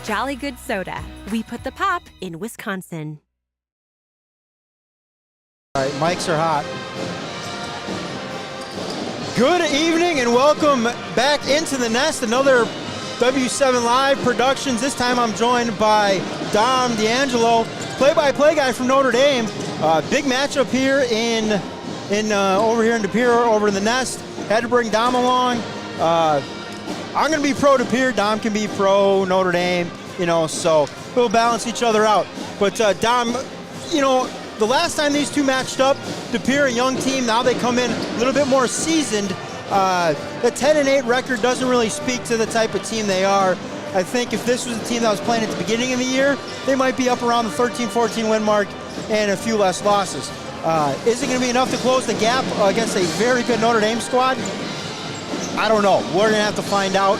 Jolly Good Soda. We put the pop in Wisconsin. All right, mics are hot. Good evening and welcome back into the nest. Another W7 Live Productions. This time I'm joined by Dom D'Angelo, play-by-play guy from Notre Dame. Big matchup here in over here in Pere, over in the nest. Had to bring Dom along. I'm going to be pro Pere. Dom can be pro Notre Dame. So we'll balance each other out. But Dom, the last time these two matched up, Pere, a young team, now they come in a little bit more seasoned. The 10-8 record doesn't really speak to the type of team they are. I think if this was a team that was playing at the beginning of the year, they might be up around the 13-14 win mark and a few less losses. Is it going to be enough to close the gap against a very good Notre Dame squad? I don't know. We're going to have to find out.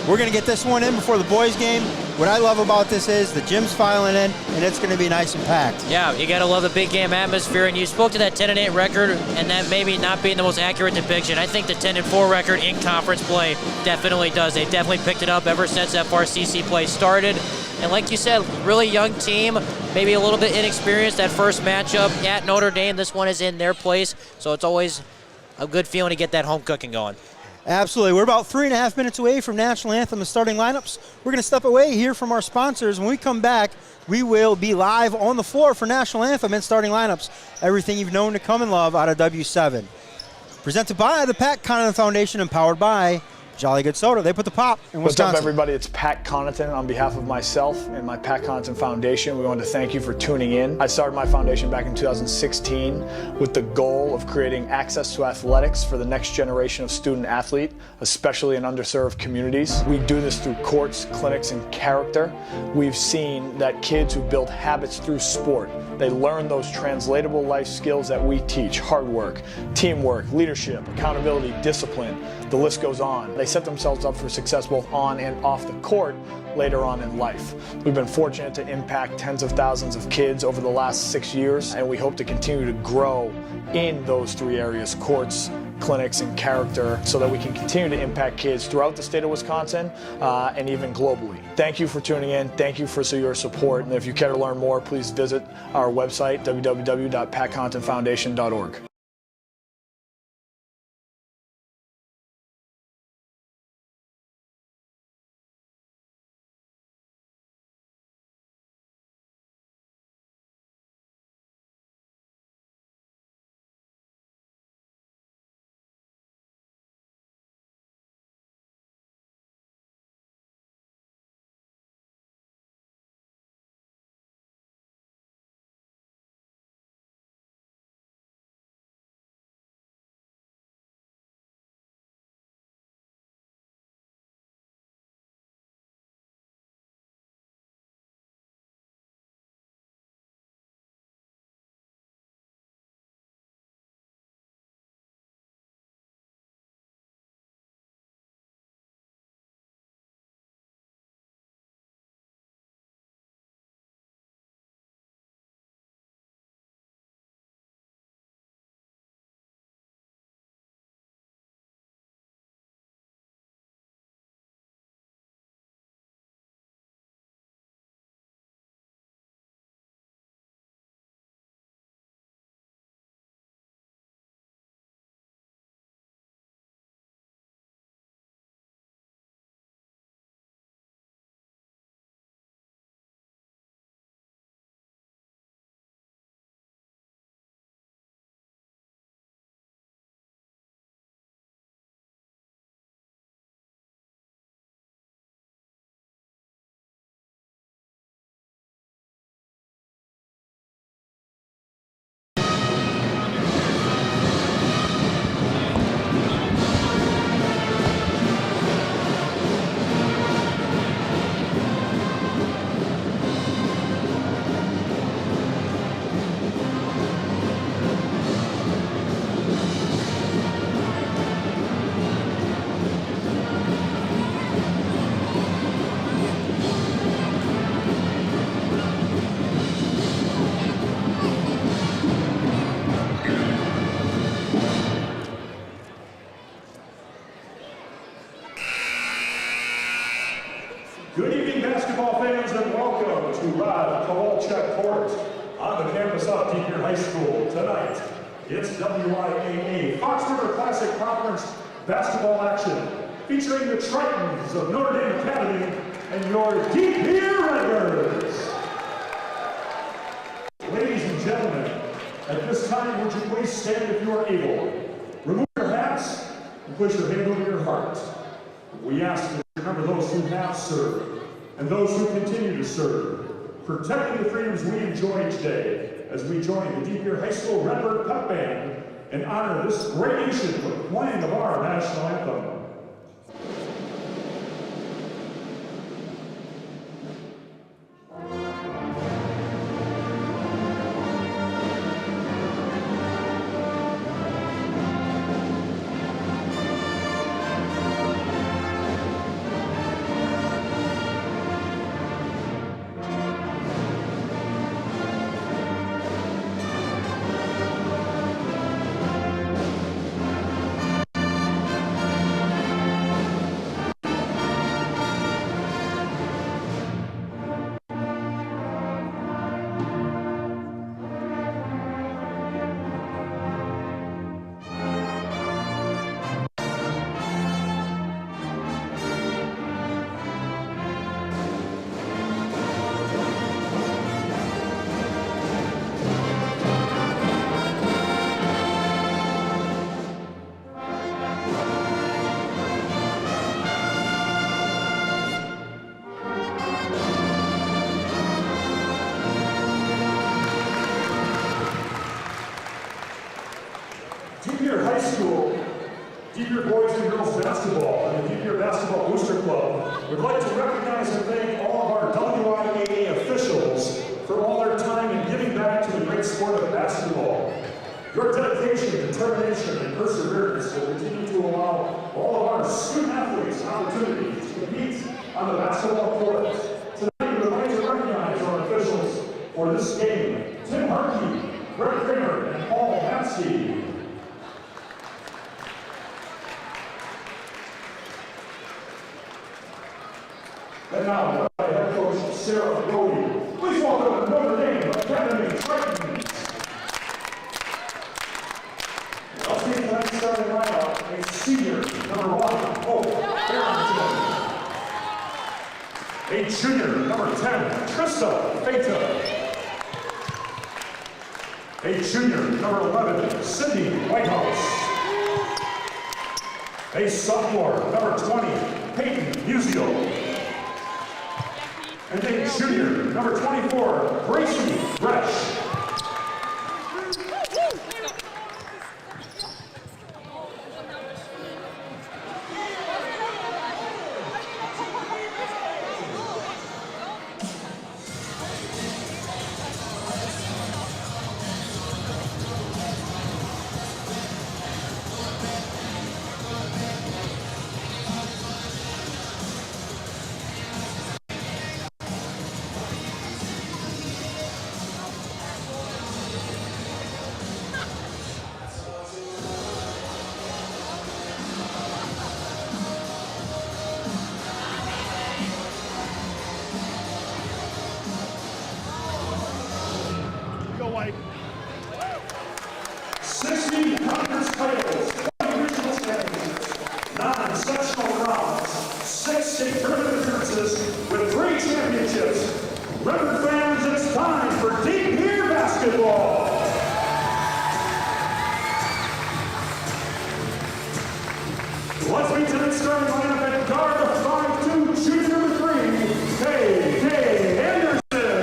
We're going to get this one in before the boys' game. What I love about this is the gym's filing in, and it's going to be nice and packed. Yeah, you got to love the big game atmosphere, and you spoke to that 10-8 record, and that maybe not being the most accurate depiction. I think the 10-4 record in conference play definitely does. They definitely picked it up ever since that FCC play started. And like you said, really young team, maybe a little bit inexperienced. That first matchup at Notre Dame, this one is in their place, so it's always a good feeling to get that home cooking going. Absolutely. We're about 3.5 minutes away from National Anthem and starting lineups. We're going to step away here from our sponsors. When we come back, we will be live on the floor for National Anthem and starting lineups. Everything you've known to come and love out of W7. Presented by the Pat Connaughton Foundation and powered by Jolly Good Soda. They put the pop in Wisconsin. What's up, everybody? It's Pat Connaughton on behalf of myself and my Pat Connaughton Foundation. We want to thank you for tuning in. I started my foundation back in 2016 with the goal of creating access to athletics for the next generation of student athlete, especially in underserved communities. We do this through courts, clinics, and character. We've seen that kids who build habits through sport, they learn those translatable life skills that we teach: hard work, teamwork, leadership, accountability, discipline. The list goes on. They set themselves up for success both on and off the court later on in life. We've been fortunate to impact tens of thousands of kids over the last 6 years, and we hope to continue to grow in those three areas: courts, clinics, and character, so that we can continue to impact kids throughout the state of Wisconsin and even globally. Thank you for tuning in. Thank you for your support. And if you care to learn more, please visit our website, www.patconnaughtonfoundation.org. Good evening, basketball. basketball fans, and welcome to Rod Kowalczyk Court on the campus of Deep High School. Tonight, it's WIAA Fox River Classic Conference basketball action featuring the Tritons of Notre Dame Academy and your Deep Redbirds. Ladies and gentlemen, at this time, would you please stand if you are able? Remove your hats and place your hand over your heart. We ask that you remember those who have served and those who continue to serve, protecting the freedoms we enjoy today as we join the Deep High School Redbird Pep Band and honor this great nation with the playing of our national anthem. Deep Boys and Girls Basketball and the Deep Basketball Booster Club would like to recognize and thank all of our WIAA officials for all their time in giving back to the great sport of basketball. Your dedication, determination, and perseverance will continue to allow all of our student athletes opportunities to compete on the basketball court. Tonight, we would like to recognize our officials for this game: Tim Harkey, Greg Kramer, and Paul Hansky. And now, head coach Sarah Brody. Please welcome the Notre Dame Academy Tritons. I'll see tonight's starting lineup: a senior, number 1, Hope Barrington. A junior, number 10, Trista Feta. A junior, number 11, Sydney Whitehouse. A sophomore, number 20, Peyton Musial. And a junior, number 24, Gracie Resch. White. 60 conference titles, 20 regional championships, 9 sectional rounds, 6 state tournament appearances with 3 championships. Redbird fans, it's time for Deep Here basketball. Let's meet tonight's starting lineup at guard of 5'2", junior number 3, K.K. Anderson.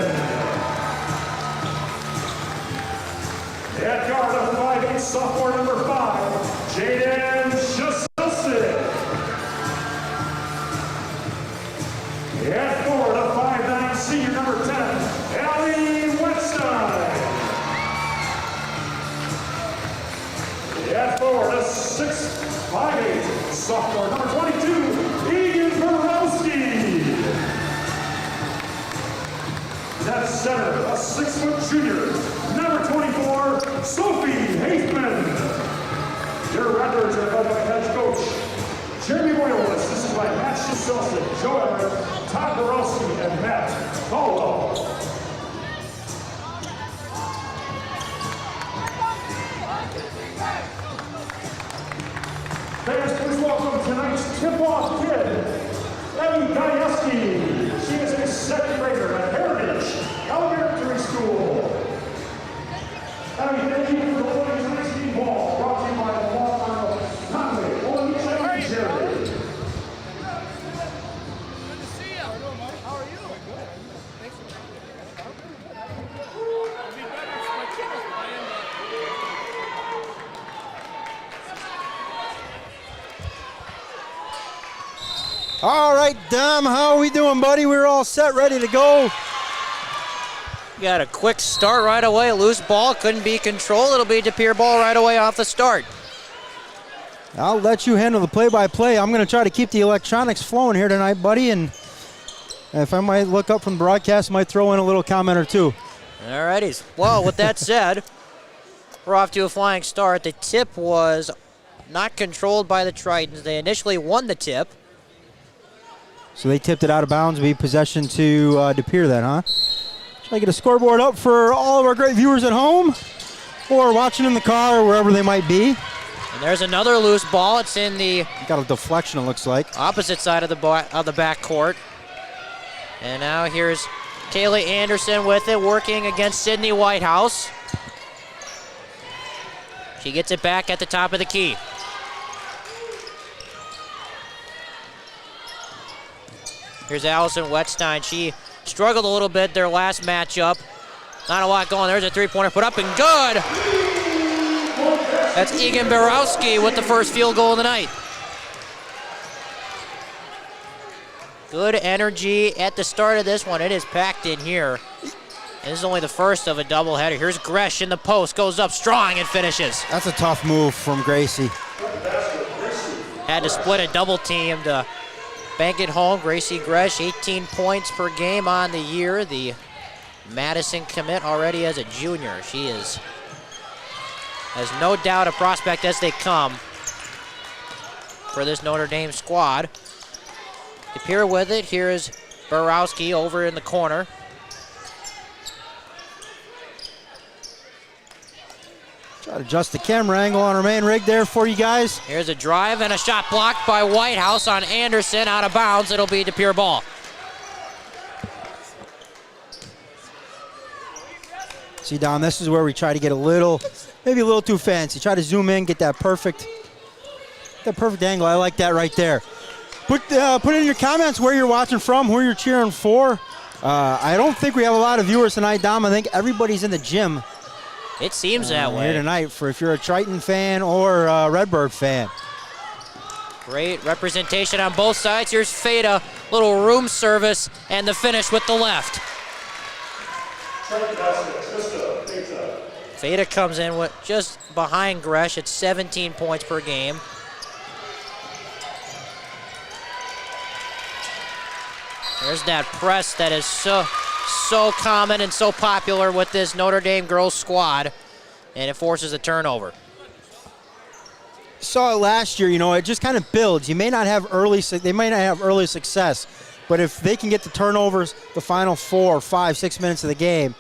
At guard of 5'8", sophomore number 5, Jaden Shasosic. At forward of 5'9", senior number 10, Allie Wetstein. At forward of 6'5", sophomore number 22, Egan Borowski. At center, a 6-foot junior, number 24, Sophie Haithman. Your Redbirds are led by head coach Jeremy Boyle, assisted by Matt Selson, Joe Everett, Todd Borowski, and Matt Caldwell. Fans, please welcome tonight's tip-off kid, Abby Gajewski. She is a second grader at Heritage Elementary School. Abby, thank you for delivering tonight's team ball, brought to you by the law firm of Conway, Olenek, and Jerry. Good to see you. How are you? Good. Thanks for coming. It'd be better if my kid was playing, All right, Dom, how are we doing, buddy? We're all set, ready to go. Got a quick start right away. Loose ball, couldn't be controlled. It'll be Pere ball right away off the start. I'll let you handle the play-by-play. I'm going to try to keep the electronics flowing here tonight, buddy, and if I might look up from the broadcast, I might throw in a little comment or two. All righties. Well, with that said, we're off to a flying start. The tip was not controlled by the Tritons. They initially won the tip. So they tipped it out of bounds. Be possession to Pere then, huh? Try to get a scoreboard up for all of our great viewers at home or watching in the car or wherever they might be. And there's another loose ball. It's in the Got a deflection, it looks like. opposite side of the back court. And now here's Kaylee Anderson with it, working against Sydney Whitehouse. She gets it back at the top of the key. Here's Allison Wetstein. She struggled a little bit their last matchup. Not a lot going. There's a three-pointer put up and good. That's Egan Borowski with the first field goal of the night. Good energy at the start of this one. It is packed in here. And this is only the first of a doubleheader. Here's Gresh in the post. Goes up strong and finishes. That's a tough move from Gracie. Had to split a double team to bank it home. Gracie Gresh, 18 points per game on the year. The Madison commit already as a junior. She has no doubt a prospect as they come for this Notre Dame squad. Pere with it. Here's Borowski over in the corner. Try to adjust the camera angle on our main rig there for you guys. Here's a drive and a shot blocked by Whitehouse on Anderson, out of bounds. It'll be Pere ball. See, Don, this is where we try to get maybe a little too fancy. Try to zoom in, get that perfect angle. I like that right there. Put in your comments where you're watching from, who you're cheering for. I don't think we have a lot of viewers tonight, Dom. I think everybody's in the gym. It seems that way. Here tonight, for if you're a Triton fan or a Redbird fan. Great representation on both sides. Here's Feda, little room service, and the finish with the left. Feda comes in with just behind Gresh at 17 points per game. There's that press that is so common and so popular with this Notre Dame girls squad, and it forces a turnover. Saw it last year, it just kind of builds. They might not have early success, but if they can get the turnovers the final 4, 5, 6 minutes of the game,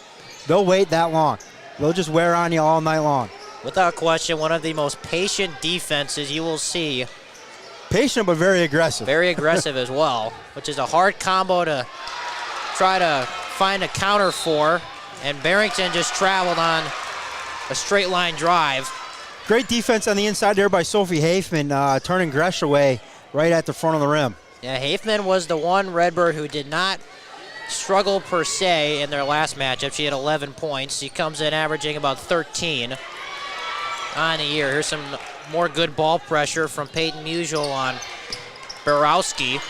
they'll wait that long. They'll just wear on you all night long. Without question, one of the most patient defenses you will see. Patient, but very aggressive. Very aggressive as well, which is a hard combo to try to find a counter for, and Barrington just traveled on a straight line drive. Great defense on the inside there by Sophie Hafman, turning Gresh away right at the front of the rim. Yeah, Hafman was the one Redbird who did not struggle per se in their last matchup. She had 11 points. She comes in averaging about 13 on the year. Here's some more good ball pressure from Peyton Musial on Borowski.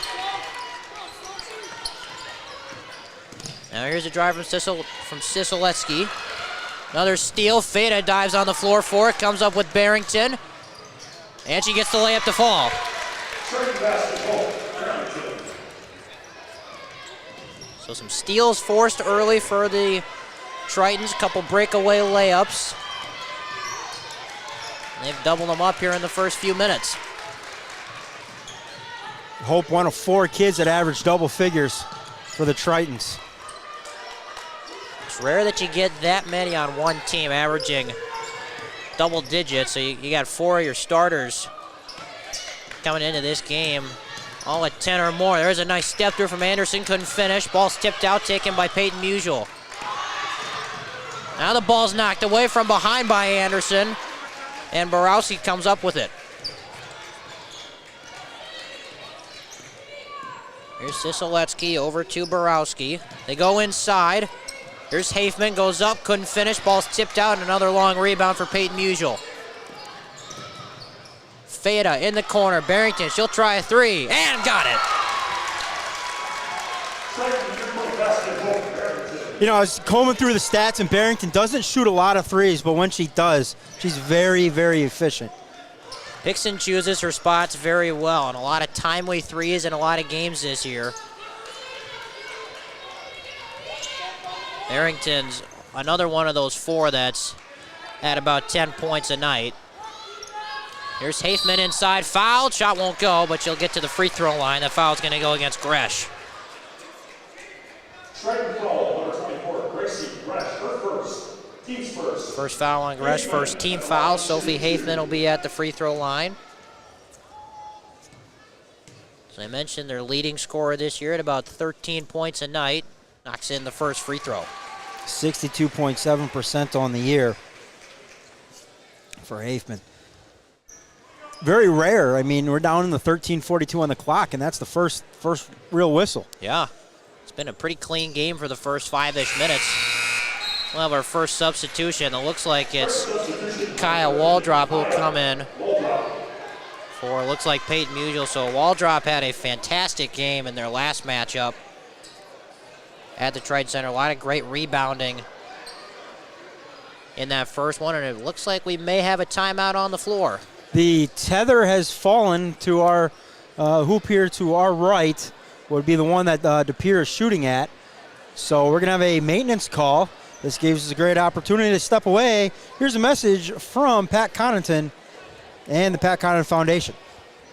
Now here's a drive from Sisoletsky. Another steal. Feda dives on the floor for it. Comes up with Barrington. And she gets the layup to fall. So some steals forced early for the Tritons. A couple breakaway layups. They've doubled them up here in the first few minutes. Hope one of 4 kids that average double figures for the Tritons. It's rare that you get that many on one team averaging double digits. So you got 4 of your starters coming into this game, all at 10 or more. There's a nice step through from Anderson, couldn't finish. Ball's tipped out, taken by Peyton Musial. Now the ball's knocked away from behind by Anderson, and Borowski comes up with it. Here's Sisoletsky over to Borowski. They go inside. Here's Hafman, goes up, couldn't finish. Ball's tipped out, and another long rebound for Peyton Musial. Feta in the corner. Barrington, she'll try a 3, and got it. You know, I was combing through the stats, and Barrington doesn't shoot a lot of threes, but when she does, she's very, very efficient. Hickson chooses her spots very well, and a lot of timely threes in a lot of games this year. Barrington's another one of those 4 that's at about 10 points a night. Here's Hafman inside, fouled. Shot won't go, but she'll get to the free throw line. The foul's going to go against Gresh. First foul on Gresh, first team foul. Sophie Hafman will be at the free throw line. As I mentioned, their leading scorer this year at about 13 points a night. Knocks in the first free throw. 62.7% on the year for Hafman. Very rare. I mean, we're down in the 13:42 on the clock, and that's the first real whistle. Yeah. It's been a pretty clean game for the first 5-ish minutes. We'll have our first substitution. It looks like it's Kaya Waldrop who will come in for, looks like Peyton Musial. So Waldrop had a fantastic game in their last matchup at the Triton Center. A lot of great rebounding in that first one, and it looks like we may have a timeout on the floor. The tether has fallen to our hoop here to our right, would be the one that DePere is shooting at. So we're going to have a maintenance call. This gives us a great opportunity to step away. Here's a message from Pat Connaughton and the Pat Connaughton Foundation.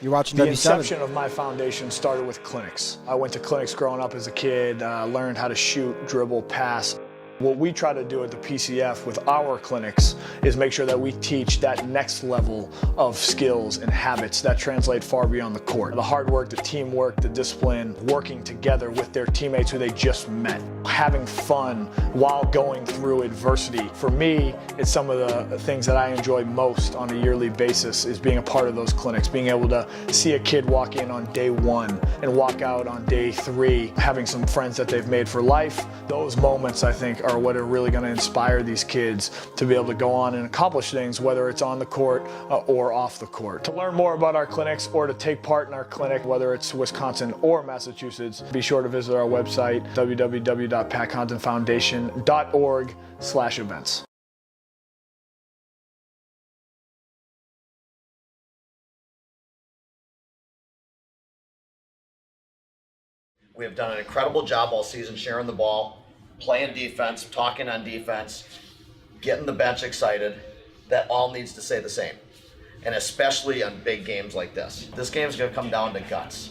You're watching The W7. inception of my foundation started with clinics. I went to clinics growing up as a kid, learned how to shoot, dribble, pass. What we try to do at the PCF with our clinics is make sure that we teach that next level of skills and habits that translate far beyond the court. The hard work, the teamwork, the discipline, working together with their teammates who they just met, having fun while going through adversity. For me, it's some of the things that I enjoy most on a yearly basis is being a part of those clinics, being able to see a kid walk in on day 1 and walk out on day 3, having some friends that they've made for life. Those moments, I think, are what are really going to inspire these kids to be able to go on and accomplish things, whether it's on the court or off the court. To learn more about our clinics or to take part in our clinic, whether it's Wisconsin or Massachusetts, be sure to visit our website, www.patconaghtonfoundation.org/events. We have done an incredible job all season sharing the ball, playing defense, talking on defense, getting the bench excited. That all needs to stay the same, and especially on big games like this. This game's going to come down to guts.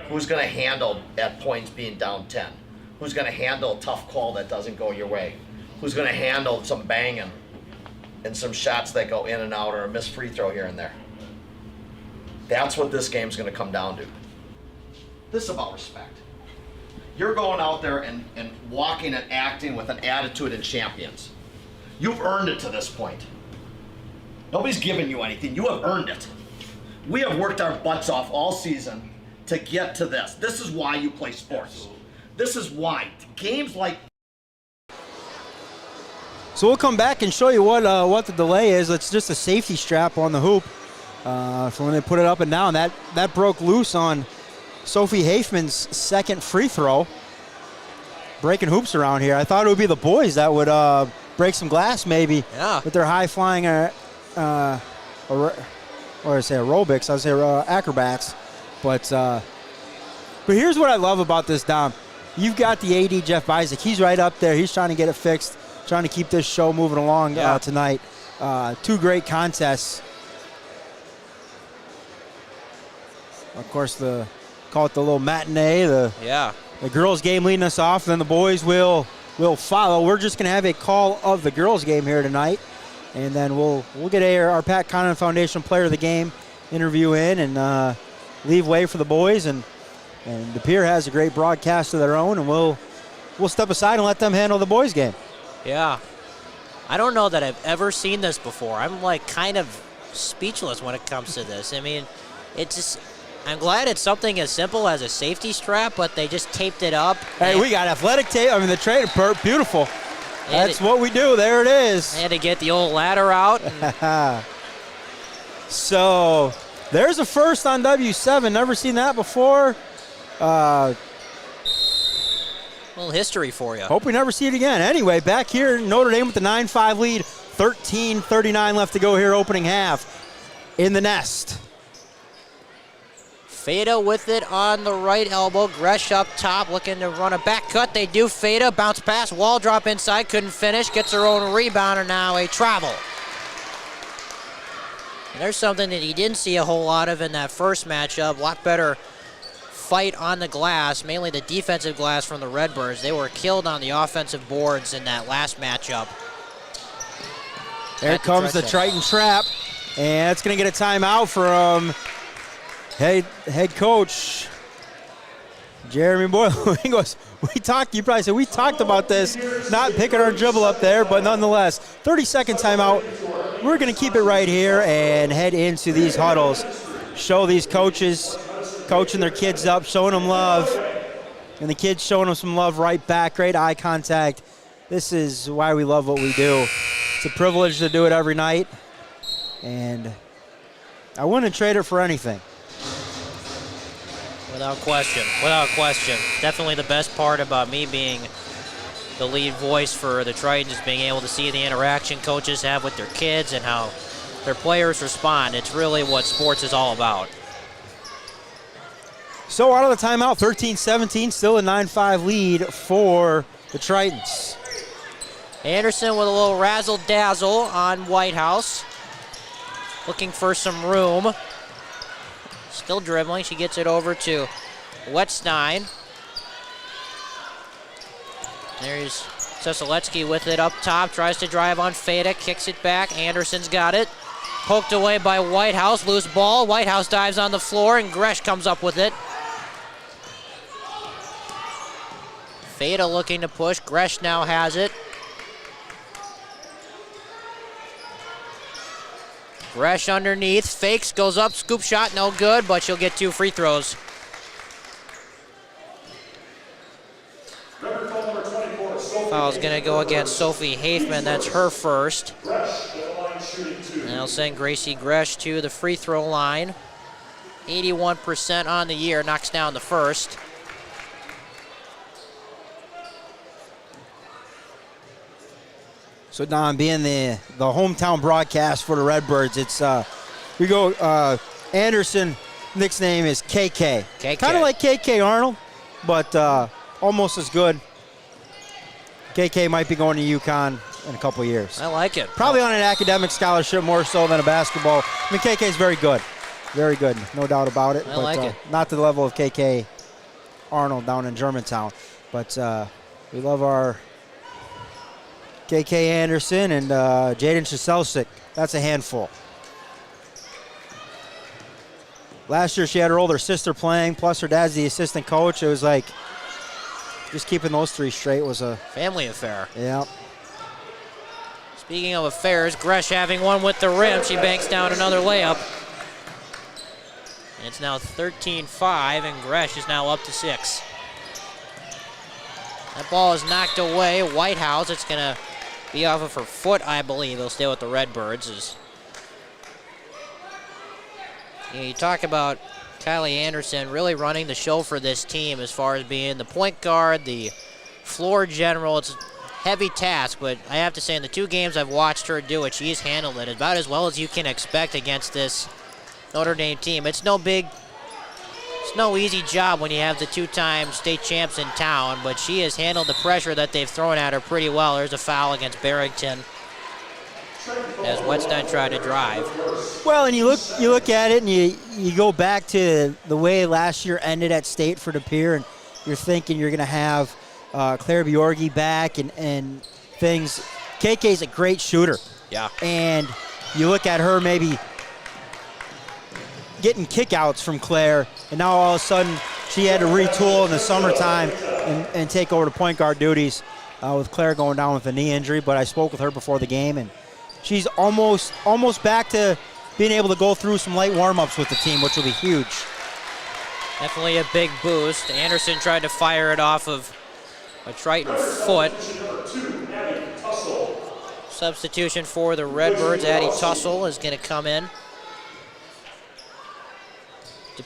Who's going to handle at points being down 10? Who's going to handle a tough call that doesn't go your way? Who's going to handle some banging and some shots that go in and out or a missed free throw here and there? That's what this game's going to come down to. This is about respect. You're going out there and walking and acting with an attitude and champions. You've earned it to this point. Nobody's giving you anything. You have earned it. We have worked our butts off all season to get to this. This is why you play sports. This is why. Games like... So we'll come back and show you what the delay is. It's just a safety strap on the hoop. So when they put it up and down, that broke loose on Sophie Hafman's second free throw. Breaking hoops around here. I thought it would be the boys that would break some glass maybe with their high-flying or I say aerobics, I would say acrobats. But here's what I love about this, Dom. You've got the AD, Jeff Bizek. He's right up there. He's trying to get it fixed, trying to keep this show moving along tonight. 2 great contests. Of course, the call it the little matinee, the girls game leading us off, then the boys will follow. We're just going to have a call of the girls game here tonight, and then we'll get our Pat Connaughton Foundation Player of the Game interview in and leave way for the boys, and the Pere has a great broadcast of their own, and we'll step aside and let them handle the boys game. Yeah. I don't know that I've ever seen this before. I'm like kind of speechless when it comes to this. I mean, it's just, I'm glad it's something as simple as a safety strap, but they just taped it up. Hey, we got athletic tape. I mean, the training, beautiful. That's what we do. There it is. They had to get the old ladder out. So there's a first on W7. Never seen that before. Little history for you. Hope we never see it again. Anyway, back here, Notre Dame with the 9-5 lead. 13:39 left to go here, opening half in the nest. Feda with it on the right elbow. Gresh up top, looking to run a back cut. They do. Feda, bounce pass, wall drop inside, couldn't finish. Gets her own rebound, and now a travel. And there's something that he didn't see a whole lot of in that first matchup. A lot better fight on the glass, mainly the defensive glass from the Redbirds. They were killed on the offensive boards in that last matchup. There comes the Triton trap, and it's going to get a timeout from head coach Jeremy Boyle. He goes, you probably said, we talked about this, not picking our dribble up there, but nonetheless, 30-second timeout. We're going to keep it right here and head into these huddles. Show these coaches coaching their kids up, showing them love, and the kids showing them some love right back. Great eye contact. This is why we love what we do. It's a privilege to do it every night, and I wouldn't trade it for anything. Without question, without question. Definitely the best part about me being the lead voice for the Tritons is being able to see the interaction coaches have with their kids and how their players respond. It's really what sports is all about. So out of the timeout, 13-17, still a 9-5 lead for the Tritons. Anderson with a little razzle-dazzle on Whitehouse. Looking for some room. Still dribbling. She gets it over to Wetstein. There's Seseletsky with it up top. Tries to drive on Feda. Kicks it back. Anderson's got it. Poked away by Whitehouse. Loose ball. Whitehouse dives on the floor, and Gresh comes up with it. Feda looking to push. Gresh now has it. Gresh underneath. Fakes. Goes up. Scoop shot. No good, but she'll get 2 free throws. Foul's going to go against Sophie Hafman. That's her first. And they'll send Gracie Gresh to the free throw line. 81% on the year. Knocks down the first. So Don, being the hometown broadcast for the Redbirds, it's we go Anderson. Nick's name is KK. Kind of like KK Arnold, but almost as good. KK might be going to UConn in a couple years. I like it. Probably on an academic scholarship more so than a basketball. I mean, KK is very good. Very good, no doubt about it. I like it. Not to the level of KK Arnold down in Germantown. But we love our KK Anderson and Jaden Shaselsik. That's a handful. Last year she had her older sister playing, plus her dad's the assistant coach. It was like just keeping those 3 straight was a family affair. Yeah. Speaking of affairs, Gresh having one with the rim. She banks down another layup. And it's now 13-5, and Gresh is now up to 6. That ball is knocked away. Whitehouse, it's going to be off of her foot, I believe. They'll stay with the Redbirds. You talk about Kylie Anderson really running the show for this team as far as being the point guard, the floor general. It's a heavy task, but I have to say in the 2 games I've watched her do it, she's handled it about as well as you can expect against this Notre Dame team. It's no easy job when you have the 2-time state champs in town, but she has handled the pressure that they've thrown at her pretty well. There's a foul against Barrington. as Wetstein tried to drive. Well, and you look at it, and you go back to the way last year ended at state for Pere, and you're thinking you're going to have Claire Bjorgi back and things. KK's a great shooter. Yeah. And you look at her maybe getting kickouts from Claire, and now all of a sudden she had to retool in the summertime and take over the point guard duties with Claire going down with a knee injury. But I spoke with her before the game, and she's almost back to being able to go through some light warm-ups with the team, which will be huge. Definitely a big boost. Anderson tried to fire it off of a Triton foot. Substitution for the Redbirds. Addie Tussle is going to come in.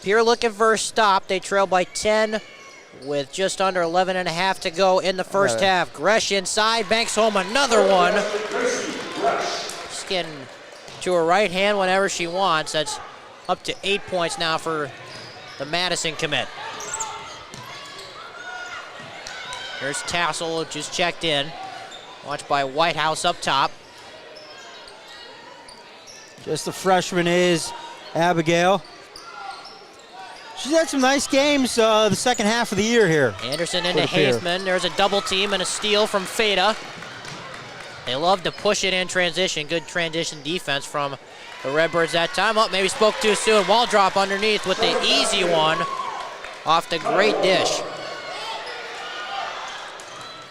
Pere looking for a stop. They trail by 10 with just under 11 and a half to go in the first half. Gresh inside, banks home another one. She's getting to her right hand whenever she wants. That's up to 8 points now for the Madison commit. Here's Tassel, just checked in. Watched by Whitehouse up top. Just the freshman is Abigail. She's had some nice games the second half of the year here. Anderson into Haithman. There's a double team and a steal from Feta. They love to push it in transition. Good transition defense from the Redbirds that time. Oh, maybe spoke too soon. Wall drop underneath with the easy one off the great dish.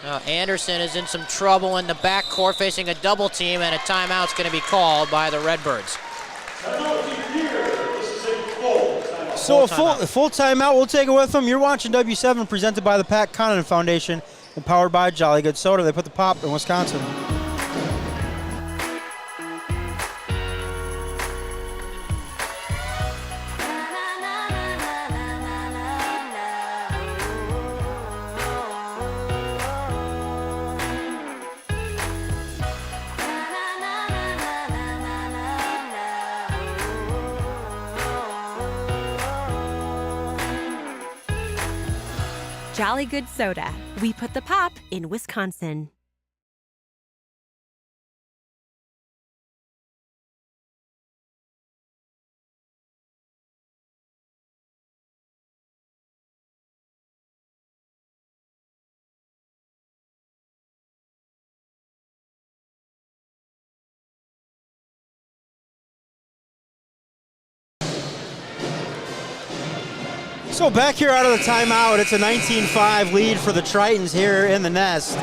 Now Anderson is in some trouble in the backcourt facing a double team, and a timeout's going to be called by the Redbirds. So a full timeout, we'll take it with them. You're watching W7 presented by the Pat Connaughton Foundation and powered by Jolly Good Soda. They put the pop in Wisconsin. Jolly Good Soda. We put the pop in Wisconsin. So back here out of the timeout, it's a 19-5 lead for the Tritons here in the Nest.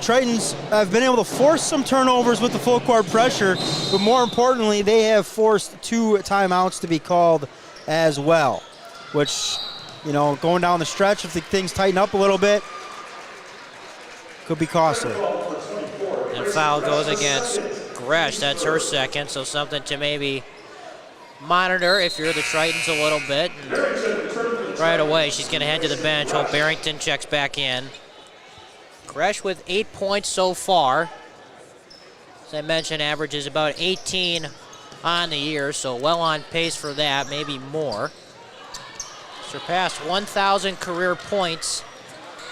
Tritons have been able to force some turnovers with the full court pressure, but more importantly, they have forced 2 timeouts to be called as well, which, you know, going down the stretch, if the things tighten up a little bit, could be costly. And foul goes against Gresh. That's her second, so something to maybe monitor if you're the Tritons a little bit. And right away, she's going to head to the bench. Hope Barrington checks back in. Gresh with 8 points so far. As I mentioned, averages about 18 on the year, so well on pace for that, maybe more. Surpassed 1,000 career points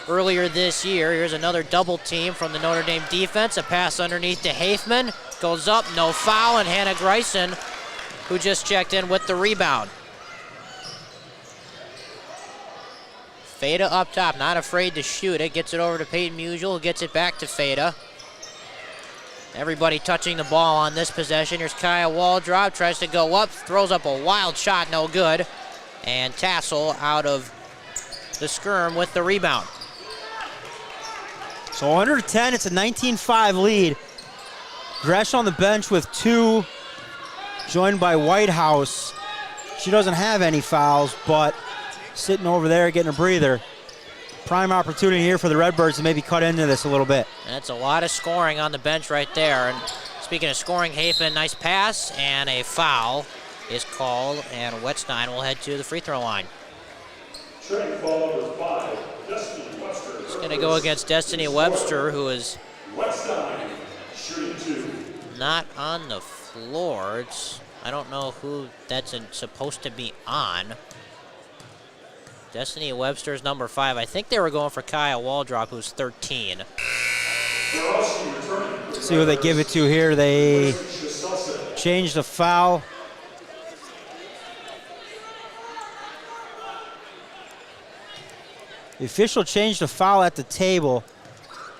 earlier this year. Here's another double team from the Notre Dame defense. A pass underneath to Haithman. Goes up, no foul, and Hannah Greisen, who just checked in with the rebound. Feta up top, not afraid to shoot it. Gets it over to Peyton Musial, gets it back to Feta. Everybody touching the ball on this possession. Here's Kaya Waldrop, tries to go up, throws up a wild shot, no good. And Tassel out of the skirm with the rebound. So under 10, it's a 19-5 lead. Gresh on the bench with 2. Joined by Whitehouse. She doesn't have any fouls, but sitting over there getting a breather. Prime opportunity here for the Redbirds to maybe cut into this a little bit. That's a lot of scoring on the bench right there. And speaking of scoring, Haithman, nice pass, and a foul is called, and Wetstein will head to the free throw line. Shooting foul number 5, Destiny Webster. It's going to go against Destiny Webster, who is Wetstein, shooting 2. not on the floor. I don't know who that's supposed to be on. Destiny Webster's number 5. I think they were going for Kaya Waldrop, who's 13. See who they give it to here. They changed the foul. The official changed the foul at the table.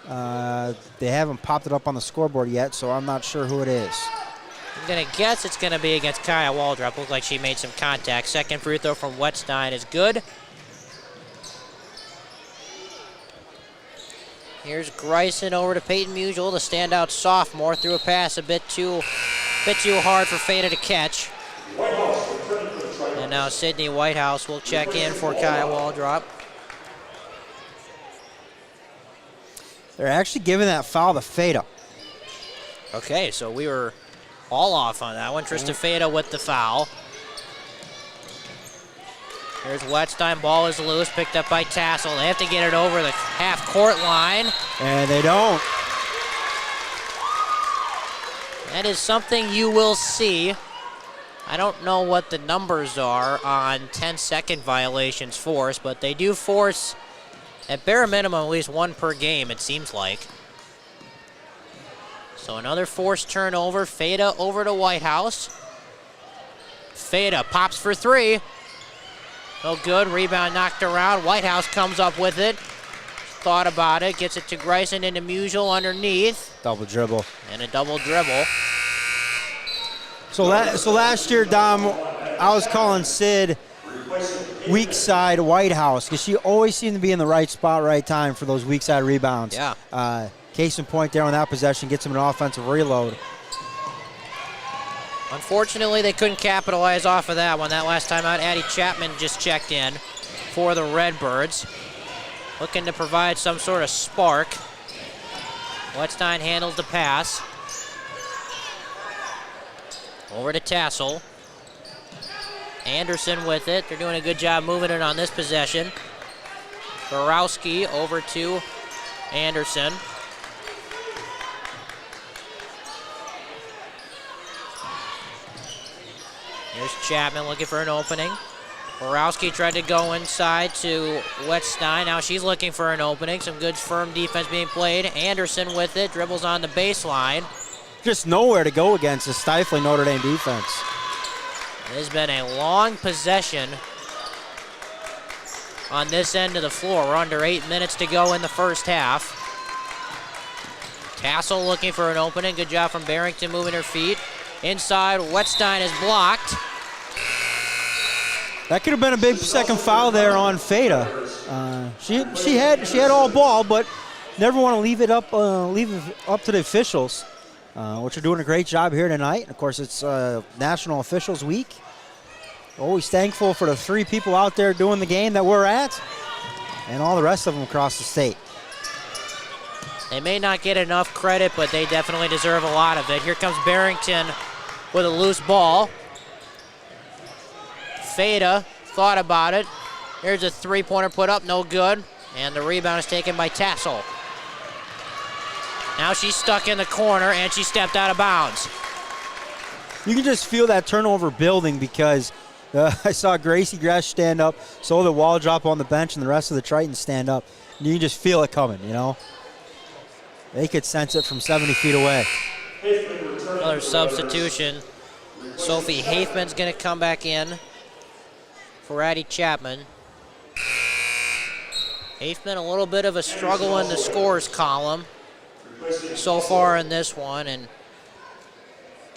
They haven't popped it up on the scoreboard yet, so I'm not sure who it is. I'm going to guess it's going to be against Kaya Waldrop. Looks like she made some contact. Second free throw from Wettstein is good. Here's Greisen over to Peyton Musial, the standout sophomore. Threw a pass a bit too hard for Feta to catch. And now Sydney Whitehouse will check in for Kaya Waldrop. They're actually giving that foul to Feta. Okay, so we were all off on that one. Trista Feta with the foul. Here's Wettstein, ball is loose, picked up by Tassel. They have to get it over the half-court line. And they don't. That is something you will see. I don't know what the numbers are on 10-second violations forced, but they do force, at bare minimum, at least one per game, it seems like. So another forced turnover. Feta over to Whitehouse. Feta pops for three. No good. Rebound knocked around. Whitehouse comes up with it. Thought about it. Gets it to Greisen into Musial underneath. Double dribble. And a double dribble. So last year, Dom, I was calling Sid weak side Whitehouse because she always seemed to be in the right spot, right time for those weak side rebounds. Yeah. Case in point there on that possession, gets him an offensive reload. Unfortunately, they couldn't capitalize off of that one. That last time out, Addie Chapman just checked in for the Redbirds. Looking to provide some sort of spark. Wettstein handles the pass. Over to Tassel. Anderson with it. They're doing a good job moving it on this possession. Borowski over to Anderson. Here's Chapman looking for an opening. Borowski tried to go inside to Wettstein. Now she's looking for an opening. Some good firm defense being played. Anderson with it. Dribbles on the baseline. Just nowhere to go against a stifling Notre Dame defense. It has been a long possession on this end of the floor. We're under 8 minutes to go in the first half. Tassel looking for an opening. Good job from Barrington moving her feet. Inside, Wettstein is blocked. That could have been a big second foul there on Feta. She had all ball, but never want to leave it up to the officials, which are doing a great job here tonight. And of course, it's National Officials Week. Always thankful for the 3 people out there doing the game that we're at, and all the rest of them across the state. They may not get enough credit, but they definitely deserve a lot of it. Here comes Barrington with a loose ball. Feta thought about it. Here's a three-pointer put up, no good. And the rebound is taken by Tassel. Now she's stuck in the corner, and she stepped out of bounds. You can just feel that turnover building because I saw Gracie Gresh stand up, so the Waldrop on the bench, and the rest of the Tritons stand up. And you can just feel it coming, you know? They could sense it from 70 feet away. Another substitution. Sophie Hafman's going to come back in for Addie Chapman. Hafman, a little bit of a struggle in the scores column so far in this one, and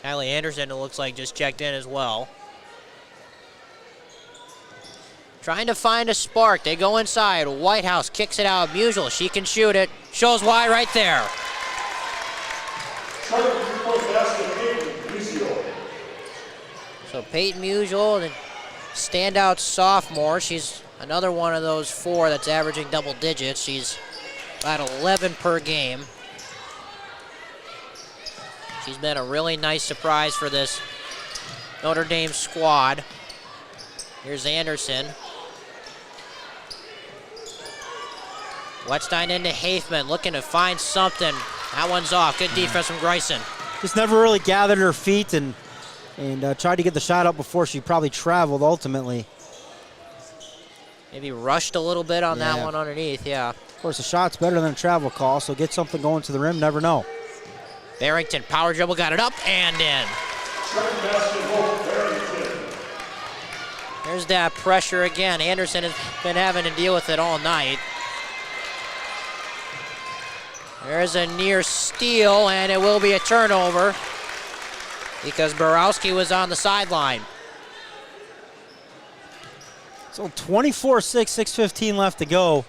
Kylie Anderson, it looks like, just checked in as well. Trying to find a spark. They go inside. Whitehouse kicks it out. Musial, she can shoot it. Shows why right there. So Peyton Musial, the standout sophomore. She's another one of those 4 that's averaging double digits. She's about 11 per game. She's been a really nice surprise for this Notre Dame squad. Here's Anderson. Wettstein into Hafman, looking to find something. That one's off. Good defense from Greisen. Just never really gathered her feet and tried to get the shot up before she probably traveled ultimately. Maybe rushed a little bit on that one underneath, yeah. Of course, a shot's better than a travel call, so get something going to the rim, never know. Barrington, power dribble, got it up and in. There's that pressure again. Anderson has been having to deal with it all night. There's a near steal, and it will be a turnover because Borowski was on the sideline. So 24-6, 6:15 left to go.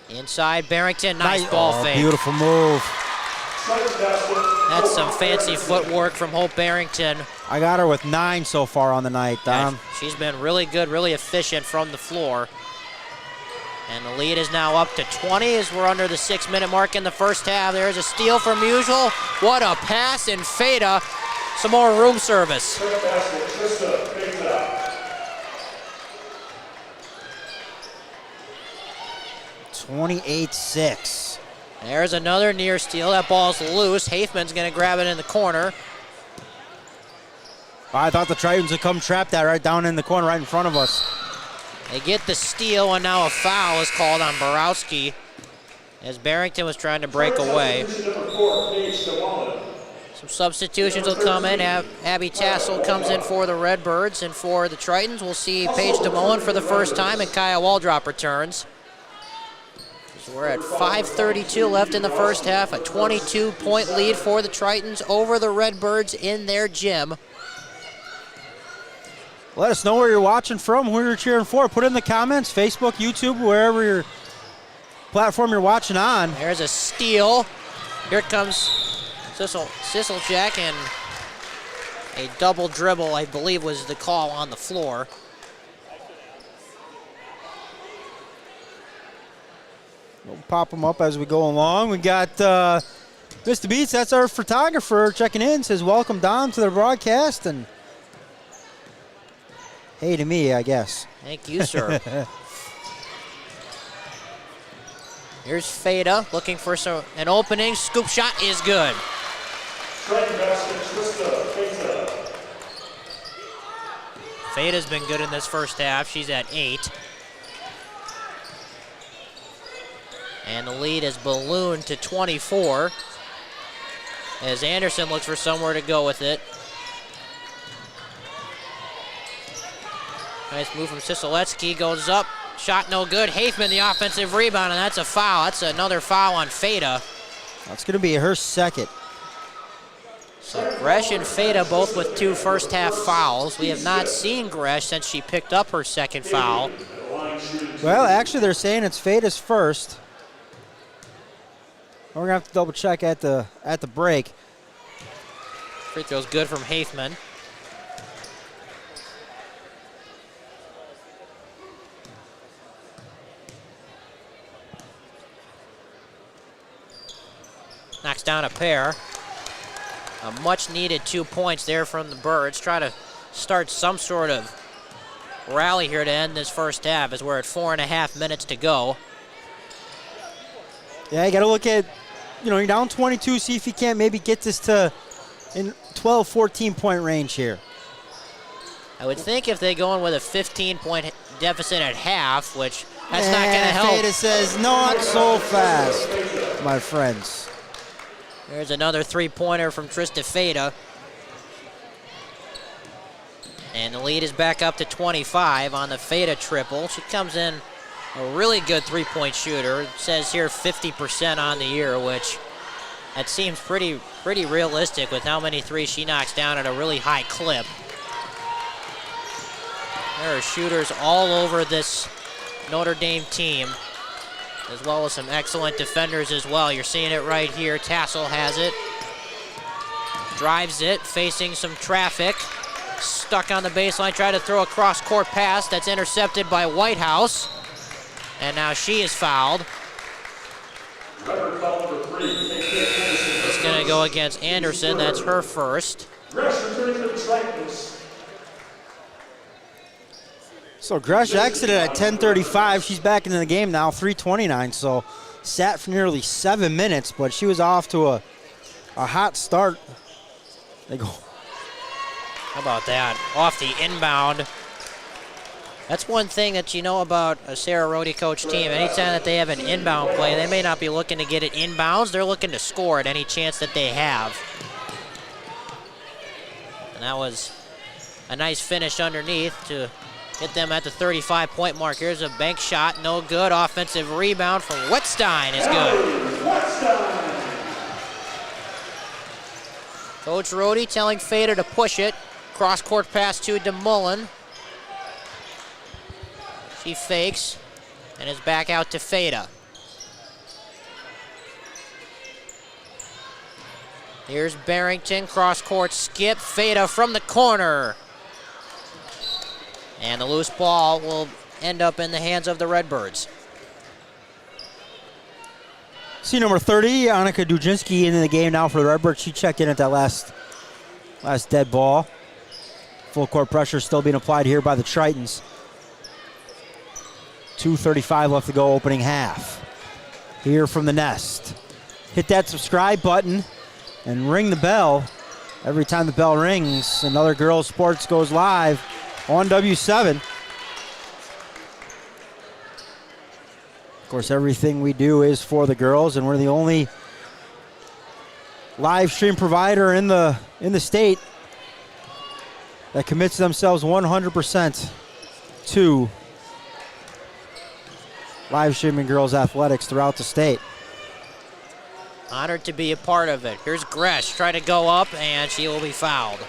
Inside Barrington, nice ball fake. Beautiful move. That's some fancy footwork from Hope Barrington. I got her with 9 so far on the night, Dom. Yeah, she's been really good, really efficient from the floor. And the lead is now up to 20 as we're under the 6-minute mark in the first half. There's a steal from Musial. What a pass in Feda. Some more room service. 28-6. There's another near steal. That ball's loose. Hafman's going to grab it in the corner. I thought the Tritons would come trap that right down in the corner right in front of us. They get the steal, and now a foul is called on Borowski as Barrington was trying to break away. Some substitutions will come in. Abby Tassel comes in for the Redbirds, and for the Tritons, we'll see Paige DeMullen for the first time, and Kaya Waldrop returns. So we're at 5:32 left in the first half, a 22-point lead for the Tritons over the Redbirds in their gym. Let us know where you're watching from, who you're cheering for. Put it in the comments, Facebook, YouTube, wherever your platform you're watching on. There's a steal. Here comes Sisseljack, and a double dribble, I believe, was the call on the floor. We'll pop them up as we go along. We got Mr. Beats, that's our photographer, checking in. Says, welcome, Dom, to the broadcast. And hey to me, I guess. Thank you, sir. Here's Feda looking for an opening. Scoop shot is good. Feda's been good in this first half. She's at 8. And the lead is ballooned to 24 as Anderson looks for somewhere to go with it. Nice move from Sisoletsky, goes up, shot no good. Hafman the offensive rebound, and that's a foul. That's another foul on Feda. That's going to be her second. So Gresh and Feda both with 2 first half fouls. We have not seen Gresh since she picked up her second foul. Well, actually, they're saying it's Feda's first. We're going to have to double check at the break. Free throw's good from Hafman. Knocks down a Pere. A much needed 2 points there from the Birds. Try to start some sort of rally here to end this first half as we're at 4.5 minutes to go. Yeah, you got to look at, you're down 22, see if you can't maybe get this to in 12, 14-point range here. I would think if they go in with a 15-point deficit at half, which that's not going to help. Feda says, not so fast, my friends. There's another 3-pointer from Trista Feda. And the lead is back up to 25 on the Feda triple. She comes in a really good 3-point shooter. It says here 50% on the year, which that seems pretty realistic with how many threes she knocks down at a really high clip. There are shooters all over this Notre Dame team, as well as some excellent defenders as well. You're seeing it right here. Tassel has it. Drives it, facing some traffic. Stuck on the baseline, tried to throw a cross-court pass that's intercepted by Whitehouse. And now she is fouled. It's going to go against Anderson. That's her first. So Gresh exited at 10:35. She's back into the game now, 3:29. So sat for nearly 7 minutes, but she was off to a hot start. They go. How about that? Off the inbound That's one thing that you know about a Sarah Rohde coach team. Anytime that they have an inbound play, they may not be looking to get it inbounds. They're looking to score at any chance that they have. And that was a nice finish underneath to get them at the 35-point mark. Here's a bank shot, no good. Offensive rebound from Wettstein is good. Coach Rohde telling Feder to push it. Cross-court pass to DeMullen. She fakes and is back out to Feda. Here's Barrington, cross-court skip. Feda from the corner. And the loose ball will end up in the hands of the Redbirds. See number 30, Annika Dujinski into the game now for the Redbirds. She checked in at that last dead ball. Full court pressure still being applied here by the Tritons. 2:35 left to go, opening half. Here from the Nest. Hit that subscribe button and ring the bell. Every time the bell rings, another girls' sports goes live on W7. Of course, everything we do is for the girls, and we're the only live stream provider in the state that commits themselves 100% to live streaming girls athletics throughout the state. Honored to be a part of it. Here's Gresh trying to go up, and she will be fouled.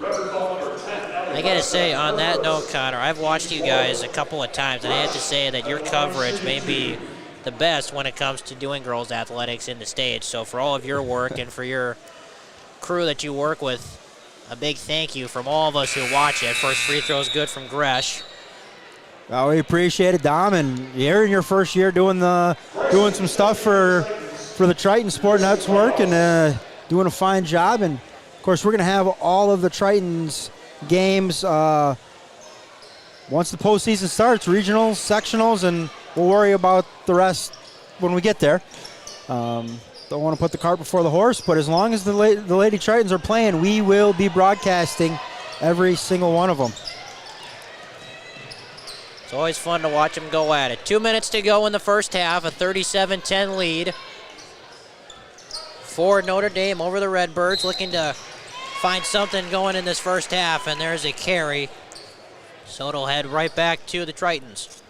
I gotta say, on that note, Connor, I've watched you guys a couple of times, and I have to say that your coverage may be the best when it comes to doing girls athletics in the state. So for all of your work and for your crew that you work with, a big thank you from all of us who watch it. First free throw is good from Gresh. Well, we appreciate it, Dom, and you're in your first year doing some stuff for the Triton Sport Network and doing a fine job. And of course, we're going to have all of the Tritons games once the postseason starts, regionals, sectionals, and we'll worry about the rest when we get there. Don't want to put the cart before the horse, but as long as the Lady Tritons are playing, we will be broadcasting every single one of them. It's always fun to watch them go at it. 2 minutes to go in the first half, a 37-10 lead for Notre Dame over the Redbirds, looking to find something going in this first half, and there's a carry. So it'll head right back to the Tritons.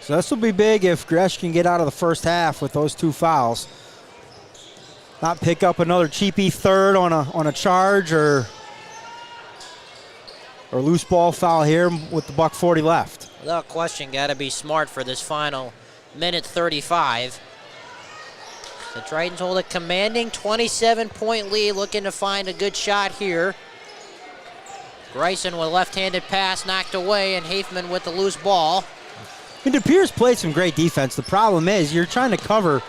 So this will be big if Gresh can get out of the first half with those two fouls. Not pick up another cheapy third on a charge or loose ball foul here with the .40 left. Without question, got to be smart for this final minute 35. The Tritons hold a commanding 27-point lead, looking to find a good shot here. Bryson with a left-handed pass knocked away, and Hafman with the loose ball. And DePierre's played some great defense. The problem is you're trying to cover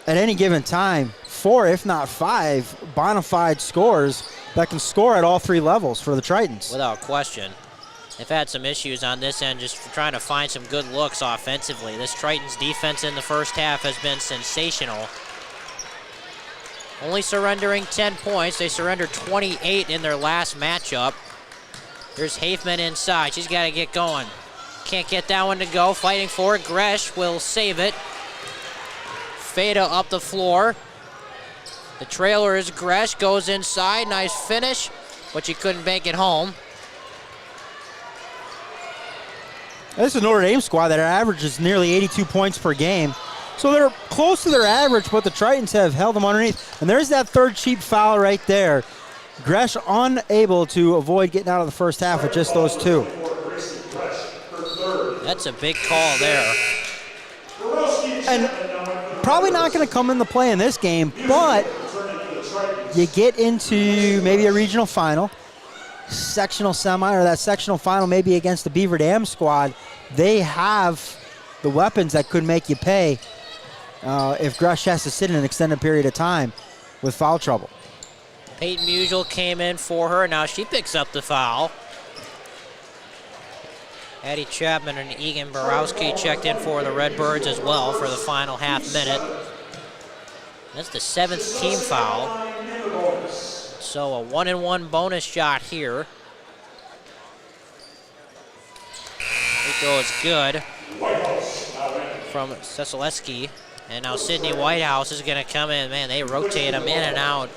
at any given time 4, if not 5, bona fide scores that can score at all 3 levels for the Tritons. Without question. They've had some issues on this end just for trying to find some good looks offensively. This Tritons defense in the first half has been sensational. Only surrendering 10 points. They surrendered 28 in their last matchup. Here's Hafman inside. She's got to get going. Can't get that one to go. Fighting for it. Gresh will save it. Feda up the floor. The trailer is Gresh. Goes inside. Nice finish, but she couldn't bank it home. This is a Notre Dame squad that averages nearly 82 points per game. So they're close to their average, but the Tritons have held them underneath. And there's that third cheap foul right there. Gresh unable to avoid getting out of the first half with just those 2. That's a big call there. And probably not going to come into play in this game, but you get into maybe a regional final, sectional semi, or that sectional final maybe against the Beaver Dam squad. They have the weapons that could make you pay if Gresh has to sit in an extended period of time with foul trouble. Peyton Musial came in for her. Now she picks up the foul. Patty Chapman and Egan Borowski checked in for the Redbirds as well for the final half minute. That's the 7th team foul. So a 1-and-1 bonus shot here. Free throw is good from Seselewski. And now Sidney Whitehouse is going to come in. Man, they rotate him in and out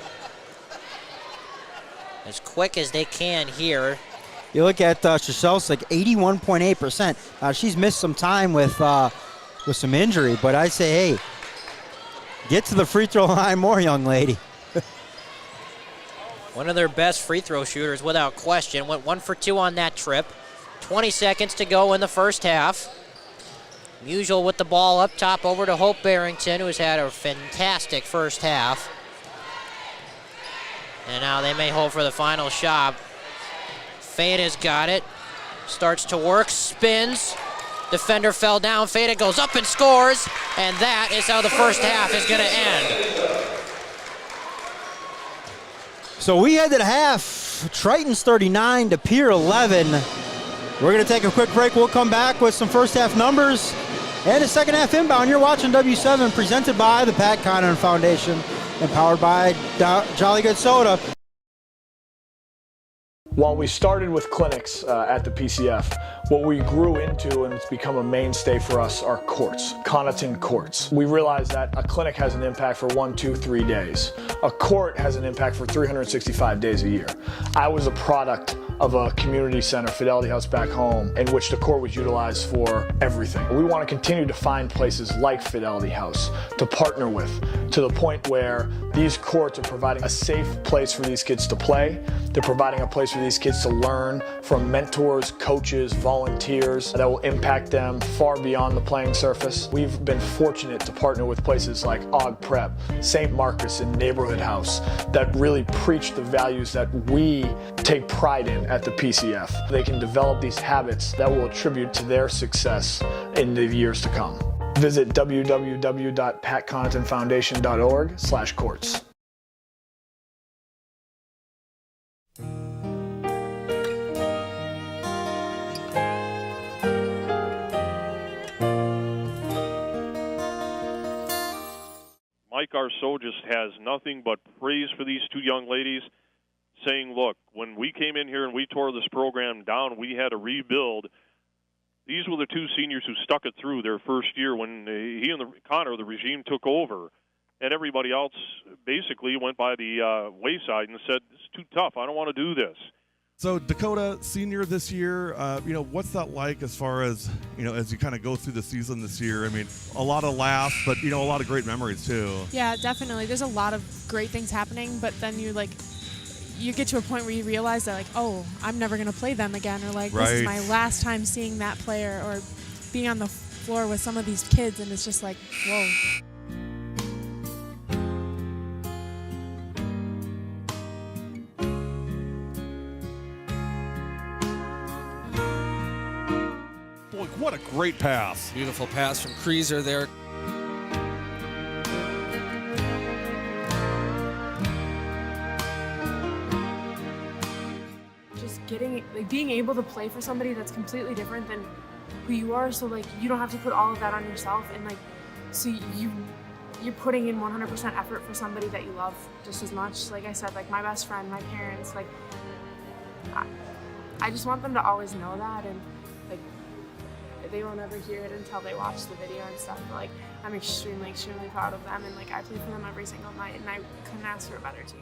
as quick as they can here. You look at Shashelsik, 81.8%. She's missed some time with some injury, but I say, hey, get to the free throw line more, young lady. One of their best free throw shooters without question. Went 1 for 2 on that trip. 20 seconds to go in the first half. Musial with the ball up top over to Hope Barrington, who's had a fantastic first half. And now they may hold for the final shot. Feda's got it. Starts to work, spins. Defender fell down. Feda goes up and scores. And that is how the first half is going to end. So we ended half. Triton's 39 to Pere 11. We're going to take a quick break. We'll come back with some first half numbers and a second half inbound. You're watching W7, presented by the Pat Connaughton Foundation and powered by Jolly Good Soda. While we started with clinics at the PCF, what we grew into and it's become a mainstay for us are courts, Connaughton courts. We realized that a clinic has an impact for 1, 2, 3 days. A court has an impact for 365 days a year. I was a product of a community center, Fidelity House back home, in which the court was utilized for everything. We want to continue to find places like Fidelity House to partner with, to the point where these courts are providing a safe place for these kids to play. They're providing a place for these kids to learn from mentors, coaches, volunteers that will impact them far beyond the playing surface. We've been fortunate to partner with places like Og Prep, St. Marcus, and Neighborhood House that really preach the values that we take pride in at the PCF. They can develop these habits that will attribute to their success in the years to come. Visit www.patconnaughtonfoundation.org/courts. Mike Arceau just has nothing but praise for these two young ladies, saying, look, when we came in here and we tore this program down, we had to rebuild. These were the two seniors who stuck it through their first year when he and Connor, the regime, took over. And everybody else basically went by the wayside and said, it's too tough. I don't want to do this. So Dakota, senior this year, what's that like as far as, as you kind of go through the season this year? I mean, a lot of laughs, but, a lot of great memories too. Yeah, definitely. There's a lot of great things happening, but then you get to a point where you realize that, oh, I'm never going to play them again, or this is my last time seeing that player, or being on the floor with some of these kids, and it's just like, whoa. Boy, what a great pass. Beautiful pass from Kreeser there. Being able to play for somebody that's completely different than who you are, so you don't have to put all of that on yourself, and so you're putting in 100% effort for somebody that you love just as much. Like I said, my best friend, my parents, I just want them to always know that, and they won't ever hear it until they watch the video and stuff, but I'm extremely, extremely proud of them, and I play for them every single night, and I couldn't ask for a better team.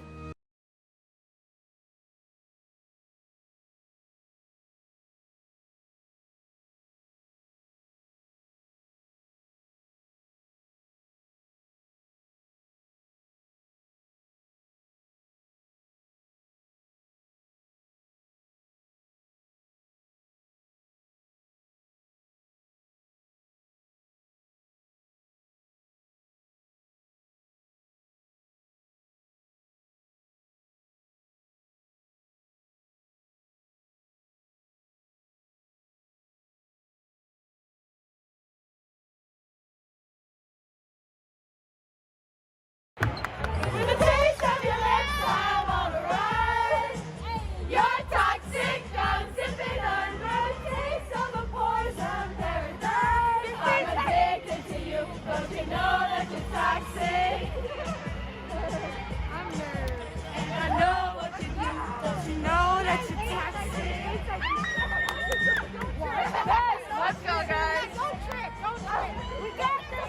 that you're toxic. I'm nervous. And I know what you do. Don't you know that you're toxic? Yes, let's go, guys. Don't trip, don't trip. We got this.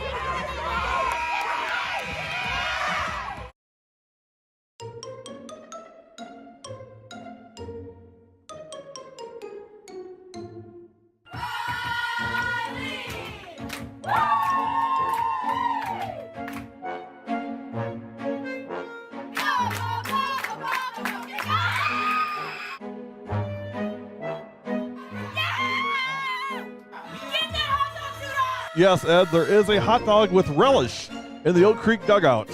Yes, Ed, there is a hot dog with relish in the Oak Creek dugout.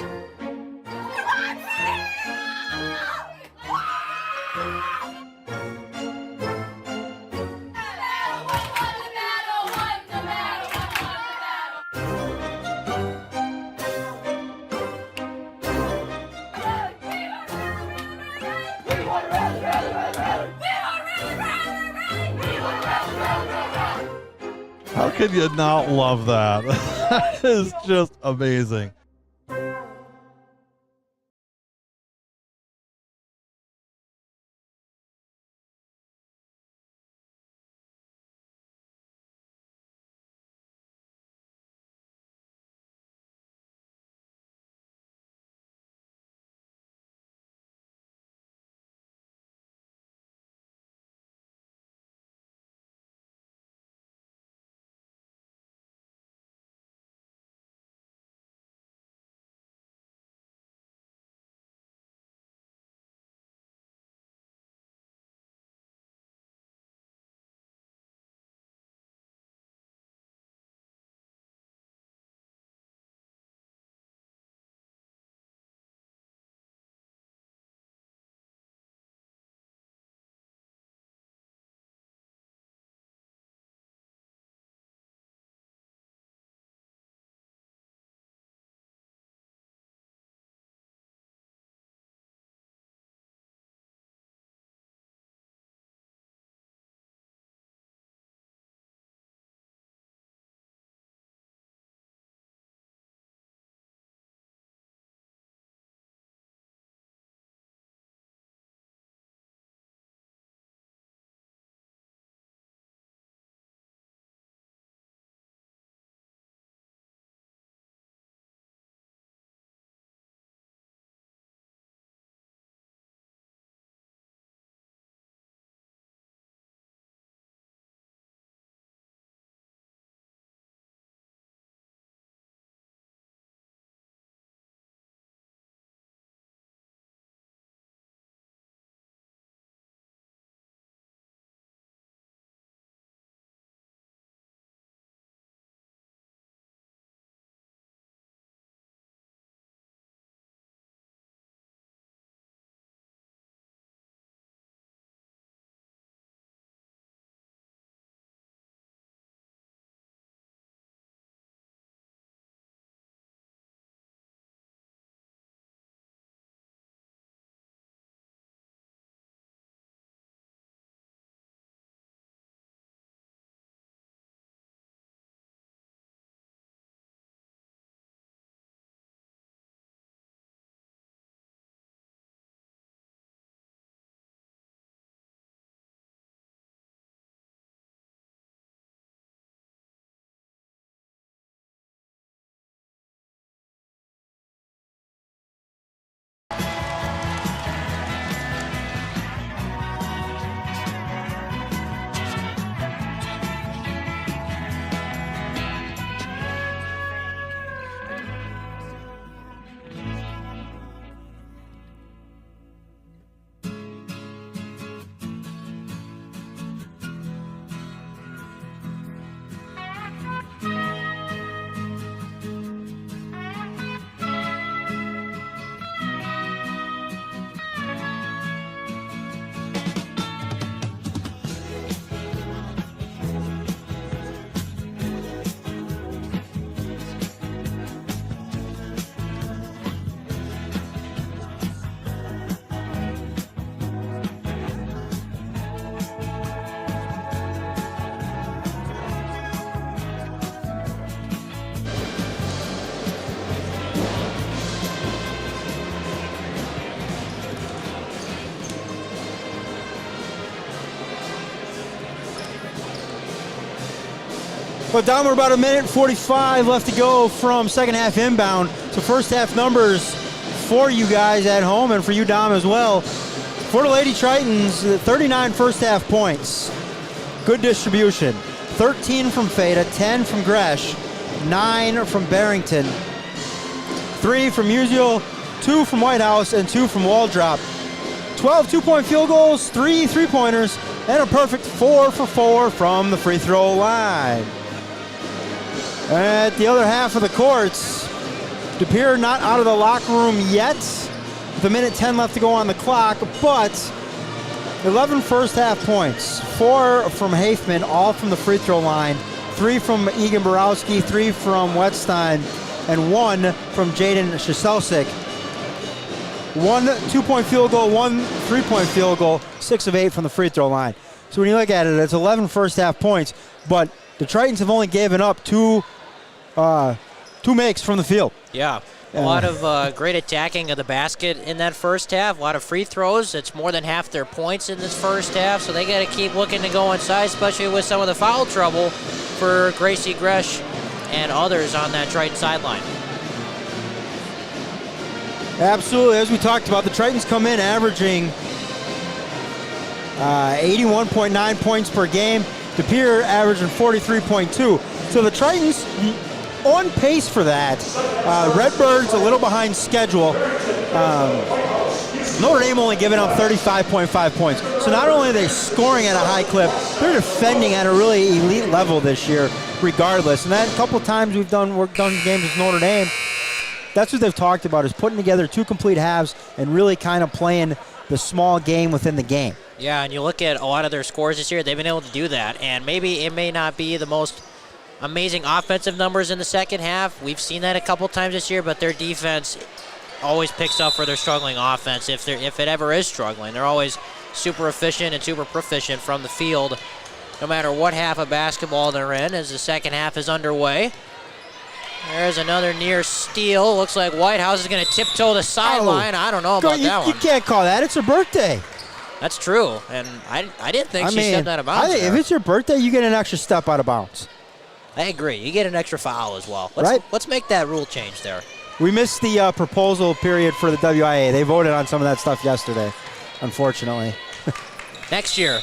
How can you not love that? That is just amazing. Well, Dom, we're about 1:45 left to go from second half inbound. So first half numbers for you guys at home and for you, Dom, as well. For the Lady Tritons, 39 first half points. Good distribution. 13 from Feta, 10 from Gresh, 9 from Barrington, 3 from Musial, 2 from White House, and 2 from Waldrop. 12 two-point field goals, 3 three-pointers, and a perfect 4 for 4 from the free throw line. At the other half of the courts, Pere not out of the locker room yet, with 1:10 left to go on the clock, but 11 first half points, 4 from Hafman, all from the free throw line, 3 from Egan Borowski, 3 from Wetstein, and 1 from Jaden Shaselsik. 1 two-point field goal, 1 three-point field goal, 6 of 8 from the free throw line. So when you look at it, it's 11 first half points, but the Tritons have only given up two makes from the field. Yeah. A lot of great attacking of the basket in that first half. A lot of free throws. It's more than half their points in this first half, so they got to keep looking to go inside, especially with some of the foul trouble for Gracie Gresh and others on that Triton sideline. Absolutely. As we talked about, the Tritons come in averaging 81.9 points per game. Pere averaging 43.2. So the Tritons on pace for that. Redbirds a little behind schedule. Notre Dame only giving up 35.5 points. So not only are they scoring at a high clip, they're defending at a really elite level this year, regardless. And that a couple times we've done games with Notre Dame, that's what they've talked about, is putting together 2 complete halves and really kind of playing the small game within the game. Yeah, and you look at a lot of their scores this year, they've been able to do that. And maybe it may not be the most amazing offensive numbers in the second half. We've seen that a couple times this year, but their defense always picks up for their struggling offense. If it ever is struggling, they're always super efficient and super proficient from the field, no matter what half of basketball they're in, as the second half is underway. There's another near steal. Looks like Whitehouse is going to tiptoe the sideline. I don't know about that one. You can't call that. It's her birthday. That's true, and I didn't think she stepped out of bounds. If it's your birthday, you get an extra step out of bounds. I agree. You get an extra foul as well. Right. Let's make that rule change there. We missed the proposal period for the WIA. They voted on some of that stuff yesterday, unfortunately. Next year.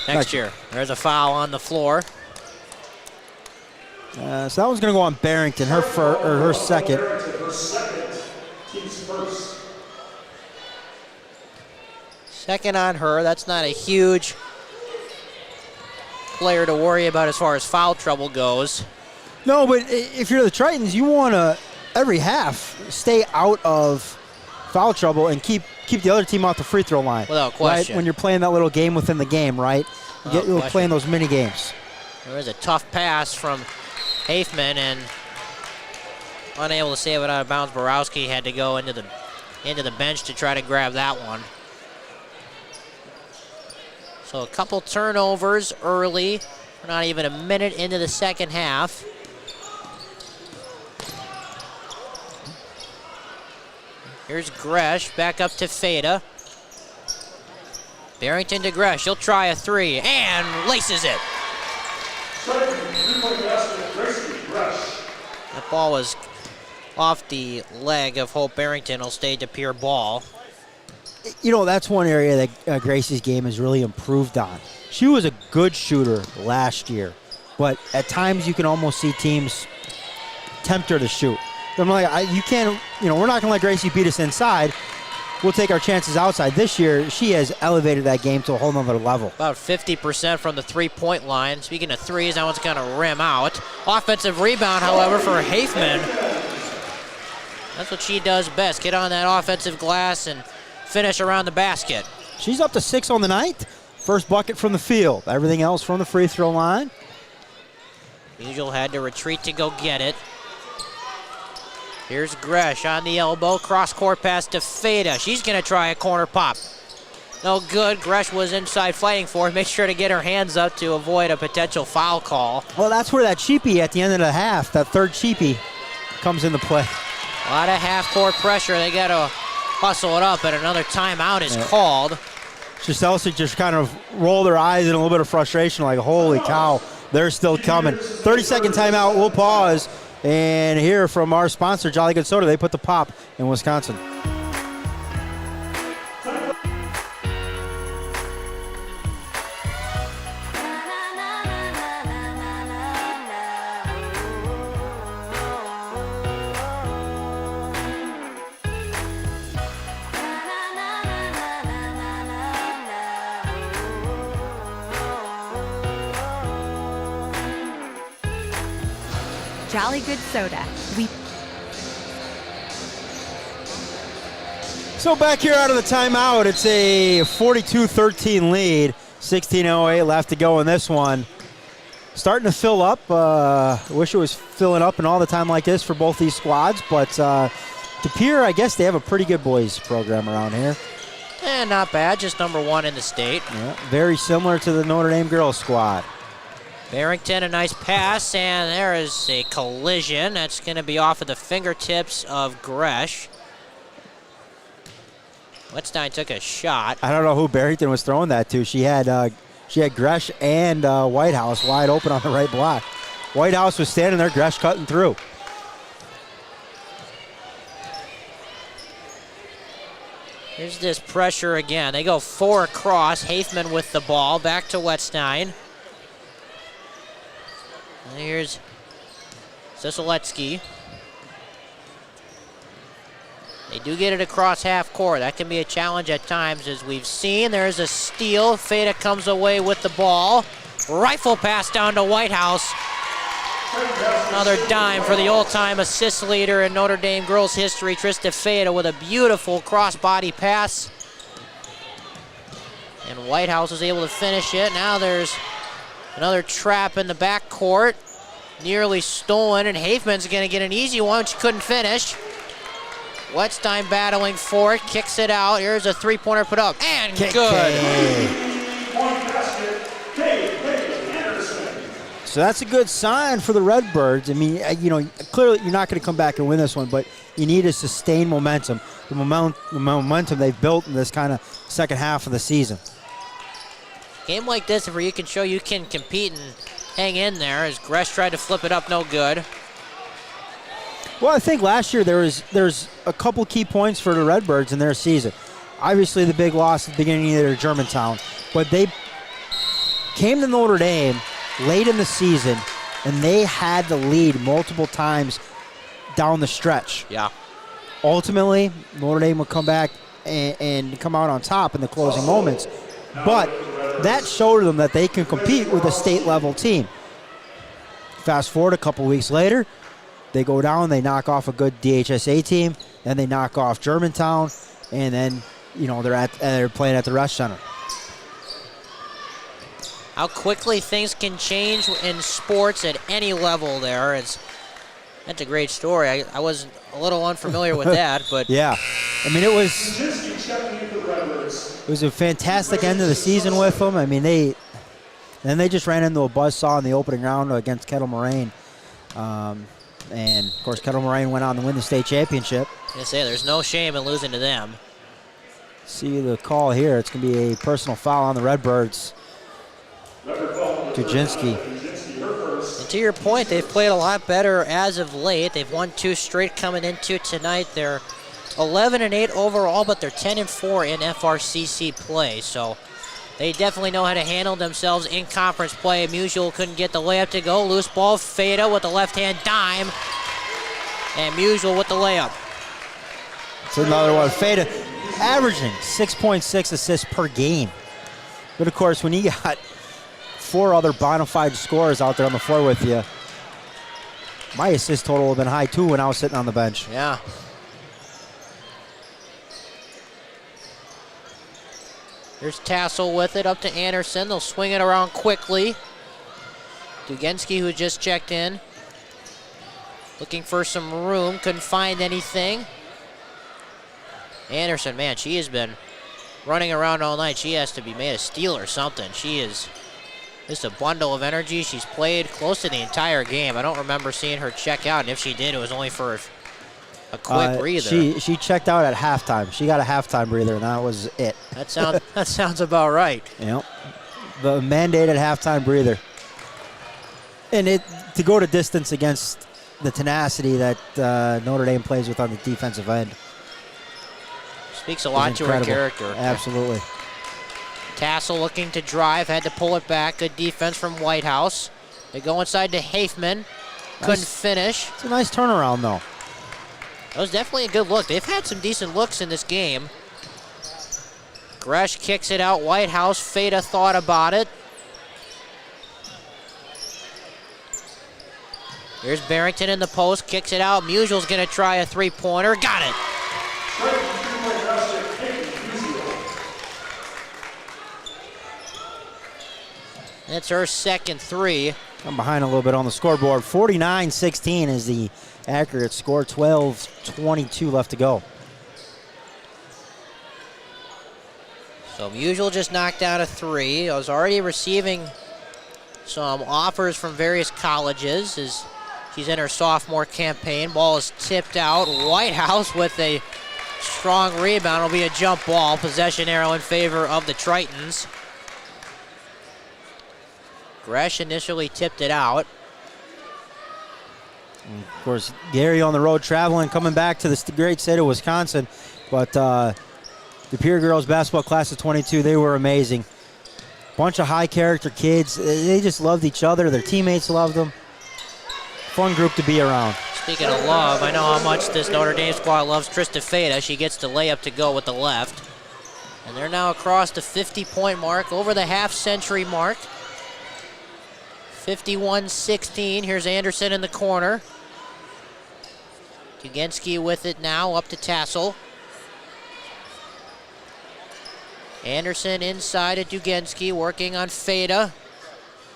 There's a foul on the floor. So that one's going to go on Barrington, her second. Second on her. That's not a huge player to worry about as far as foul trouble goes. No, but if you're the Tritons, you want to, every half, stay out of foul trouble and keep the other team off the free throw line. Without question. Right? When you're playing that little game within the game, right? You're playing those mini games. There was a tough pass from Hafman, and unable to save it out of bounds. Borowski had to go into the bench to try to grab that one. So a couple turnovers early. We're not even a minute into the second half. Here's Gresh, back up to Feta. Barrington to Gresh, he'll try a 3, and laces it. That ball was off the leg of Hope Barrington. Will stay to Pere ball. You know, that's one area that Gracie's game has really improved on. She was a good shooter last year, but at times you can almost see teams tempt her to shoot. I'm like, you can't, we're not going to let Gracie beat us inside. We'll take our chances outside. This year, she has elevated that game to a whole nother level. About 50% from the three-point line. Speaking of threes, that one's going to rim out. Offensive rebound, however, for Hafman. That's what she does best. Get on that offensive glass and finish around the basket. She's up to 6 on the night. First bucket from the field. Everything else from the free throw line. Usual had to retreat to go get it. Here's Gresh on the elbow. Cross-court pass to Feta. She's going to try a corner pop. No good. Gresh was inside fighting for it. Make sure to get her hands up to avoid a potential foul call. Well, that's where that cheapie at the end of the half, that third cheapie, comes into play. A lot of half-court pressure. They got to hustle it up, and another timeout is called. Shaselsik just kind of rolled her eyes in a little bit of frustration, like, holy cow. they're still coming. 30-second timeout. We'll pause and hear from our sponsor, Jolly Good Soda. They put the pop in Wisconsin. Jolly Good Soda. So back here out of the timeout, it's a 42-13 lead. 16:08 left to go in this one. Starting to fill up. Wish it was filling up in all the time like this for both these squads, but Pere, I guess they have a pretty good boys program around here. Not bad, just #1 in the state. Yeah, very similar to the Notre Dame girls squad. Barrington, a nice pass, and there is a collision. That's going to be off of the fingertips of Gresh. Wettstein took a shot. I don't know who Barrington was throwing that to. She had Gresh and Whitehouse wide open on the right block. Whitehouse was standing there, Gresh cutting through. Here's this pressure again. They go 4 across. Hafman with the ball. Back to Wettstein. And here's Sisoletsky. They do get it across half court. That can be a challenge at times, as we've seen. There's a steal. Feta comes away with the ball. Rifle pass down to Whitehouse. Another dime for the all-time assist leader in Notre Dame girls history, Trista Feta, with a beautiful cross-body pass. And Whitehouse was able to finish it. Now there's another trap in the backcourt. Nearly stolen, and Hafman's going to get an easy one. She couldn't finish. Wettstein battling for it, kicks it out. Here's a three-pointer put up, and good. So that's a good sign for the Redbirds. I mean, clearly you're not going to come back and win this one, but you need to sustain momentum. The momentum they've built in this kind of second half of the season. Game like this where you can show you can compete and hang in there, as Gresh tried to flip it up, no good. Well, I think last year there's a couple key points for the Redbirds in their season. Obviously the big loss at the beginning of their Germantown, but they came to Notre Dame late in the season, and they had the lead multiple times down the stretch. Yeah. Ultimately, Notre Dame would come back and come out on top in the closing moments, but that showed them that they can compete with a state-level team. Fast forward a couple weeks later, they go down, they knock off a good DHSA team, then they knock off Germantown, and then they're playing at the Rush Center. How quickly things can change in sports at any level there. That's a great story. I was a little unfamiliar with that, but yeah, I mean it was a fantastic end of the season with them. I mean they just ran into a buzzsaw in the opening round against Kettle Moraine, and of course Kettle Moraine went on to win the state championship. I was gonna say there's no shame in losing to them. See the call here. It's gonna be a personal foul on the Redbirds. Dujinski. And to your point, they've played a lot better as of late. They've won 2 straight coming into tonight. They're 11-8 overall, but they're 10-4 in FRCC play. So they definitely know how to handle themselves in conference play. Musial couldn't get the layup to go. Loose ball, Feta with the left-hand dime. And Musial with the layup. It's another one. Feta averaging 6.6 assists per game. But of course, when you got 4 other bona fide scorers out there on the floor with you, my assist total would have been high too when I was sitting on the bench. Yeah. Here's Tassel with it up to Anderson. They'll swing it around quickly. Dugensky, who just checked in, looking for some room, couldn't find anything. Anderson, man, she has been running around all night. She has to be made of steel or something. She is just a bundle of energy. She's played close to the entire game. I don't remember seeing her check out, and if she did, it was only for a quick breather. She checked out at halftime. She got a halftime breather, and that was it. That sounds about right. Yep. The mandated halftime breather. And to go to distance against the tenacity that Notre Dame plays with on the defensive end. Speaks a lot to her character. Absolutely. Tassel looking to drive, had to pull it back. Good defense from Whitehouse. They go inside to Hafman. Couldn't finish. It's a nice turnaround, though. That was definitely a good look. They've had some decent looks in this game. Gresh kicks it out. Whitehouse, Feta thought about it. Here's Barrington in the post, kicks it out. Musial's gonna try a three-pointer. Got it. That's her second three. I'm behind a little bit on the scoreboard. 49-16 is the accurate score. 12:22 left to go. So Musial just knocked out a three. I was already receiving some offers from various colleges as she's in her sophomore campaign. Ball is tipped out. Whitehouse with a strong rebound. It'll be a jump ball. Possession arrow in favor of the Tritons. Gresh initially tipped it out. And of course, Gary on the road traveling, coming back to the great state of Wisconsin. But the Pere girls basketball class of 22, they were amazing. Bunch of high character kids. They just loved each other. Their teammates loved them. Fun group to be around. Speaking of love, I know how much this Notre Dame squad loves Trista Feta. She gets the layup to go with the left. And they're now across the 50-point mark, over the half-century mark. 51-16. Here's Anderson in the corner. Dugenski with it now, up to Tassel. Anderson inside at Dugenski, working on Feta.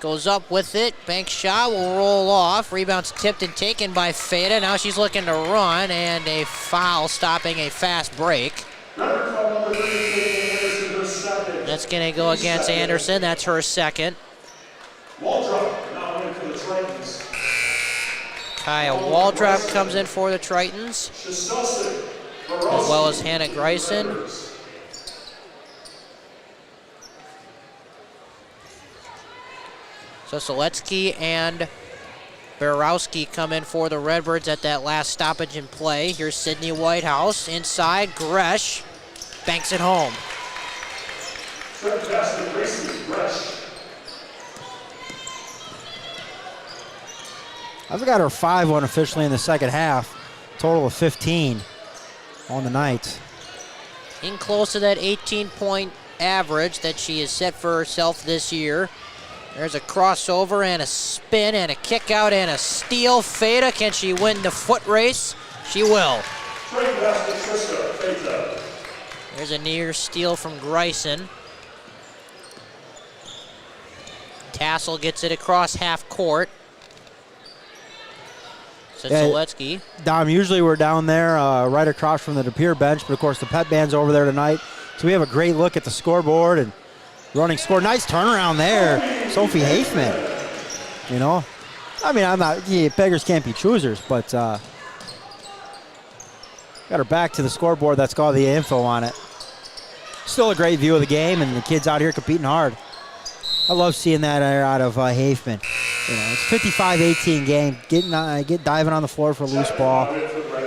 Goes up with it. Bank shot will roll off. Rebound's tipped and taken by Feta. Now she's looking to run, and a foul stopping a fast break. That's going to go against Anderson. That's her second. Kaya Waldrop comes in for the Tritons, as well as Hannah Greisen. So Seletsky and Borowski come in for the Redbirds at that last stoppage in play. Here's Sydney Whitehouse inside. Gresh banks it home. I've got her 5-1 officially in the second half. Total of 15 on the night. In close to that 18-point average that she has set for herself this year. There's a crossover and a spin and a kick out and a steal. Feta, can she win the foot race? She will. There's a near steal from Greisen. Tassel gets it across half court. Seletsky. Dom, usually we're down there right across from the De Pere bench, but of course the pet band's over there tonight. So we have a great look at the scoreboard and running score. Nice turnaround there. Sophie Hafman. You know, I mean, beggars can't be choosers, but got her back to the scoreboard. That's got all the info on it. Still a great view of the game, and the kids out here competing hard. I love seeing that out of Hafman. You know, it's 55-18 game. Get diving on the floor for a loose ball.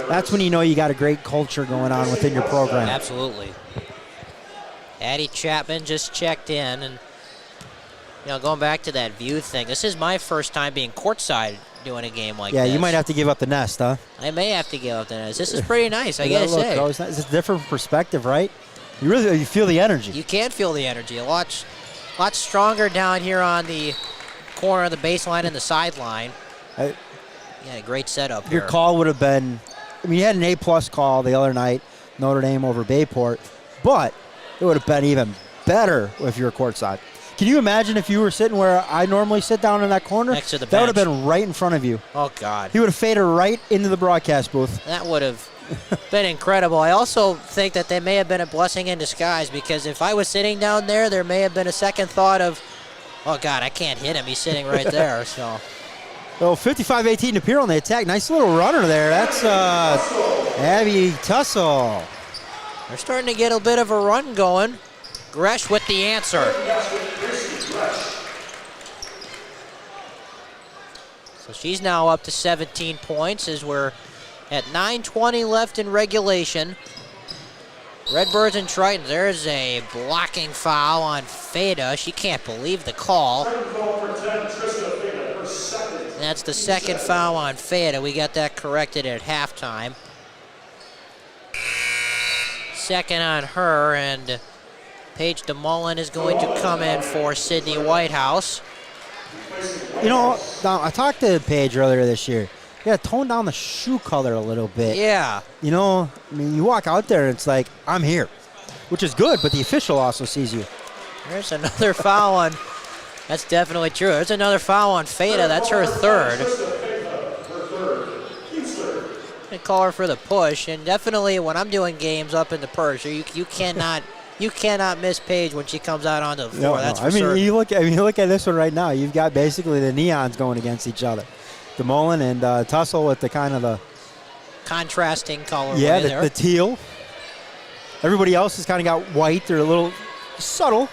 That's when you know you got a great culture going on within your program. Absolutely. Addie Chapman just checked in, and going back to that view thing. This is my first time being courtside doing a game like this. Yeah, you might have to give up the nest, huh? I may have to give up the nest. This is pretty nice, I gotta say. It's a different perspective, right? You feel the energy. You can feel the energy a lot stronger down here on the corner of the baseline and the sideline. Yeah, a great setup here. Your call would have been, you had an A+ call the other night, Notre Dame over Bayport, but it would have been even better if you were courtside. Can you imagine if you were sitting where I normally sit down in that corner? Next to the bench. That would have been right in front of you. Oh, God. He would have faded right into the broadcast booth. That would have been incredible. I also think that they may have been a blessing in disguise, because if I was sitting down there, there may have been a second thought of, oh, God, I can't hit him. He's sitting right there. So, 55-18 to Pere on the attack. Nice little runner there. That's Abby Tussle. They're starting to get a bit of a run going. Gresh with the answer. So she's now up to 17 points as we're at 9:20 left in regulation. Redbirds and Tritons, there's a blocking foul on Feda. She can't believe the call. That's the second foul on Feda. We got that corrected at halftime. Second on her, and Paige DeMullen is going to come in for Sydney Whitehouse. You know, Dom, I talked to Paige earlier this year. You got to tone down the shoe color a little bit. Yeah. You know, I mean, you walk out there and it's like, I'm here, which is good, but the official also sees you. There's another foul on, that's definitely true. There's another foul on Feda. That's her third. They call her for the push, and definitely when I'm doing games up in the Purse, you cannot miss Paige when she comes out onto the floor. That's for certain. You look at this one right now. You've got basically the neons going against each other. DeMullen and Tussle with the kind of the contrasting color. Yeah, there. The teal. Everybody else has kind of got white. They're a little subtle.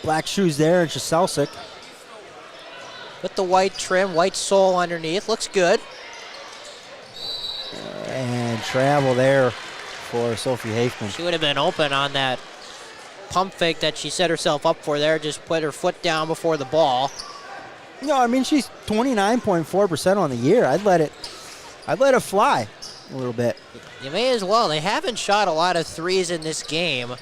Black shoes there, and Chaselsic. With the white trim, white sole underneath. Looks good. And travel there for Sophie Hafman. She would have been open on that pump fake that she set herself up for there. Just put her foot down before the ball. No, I mean, she's 29.4% on the year. I'd let it fly a little bit. You may as well. They haven't shot a lot of threes in this game.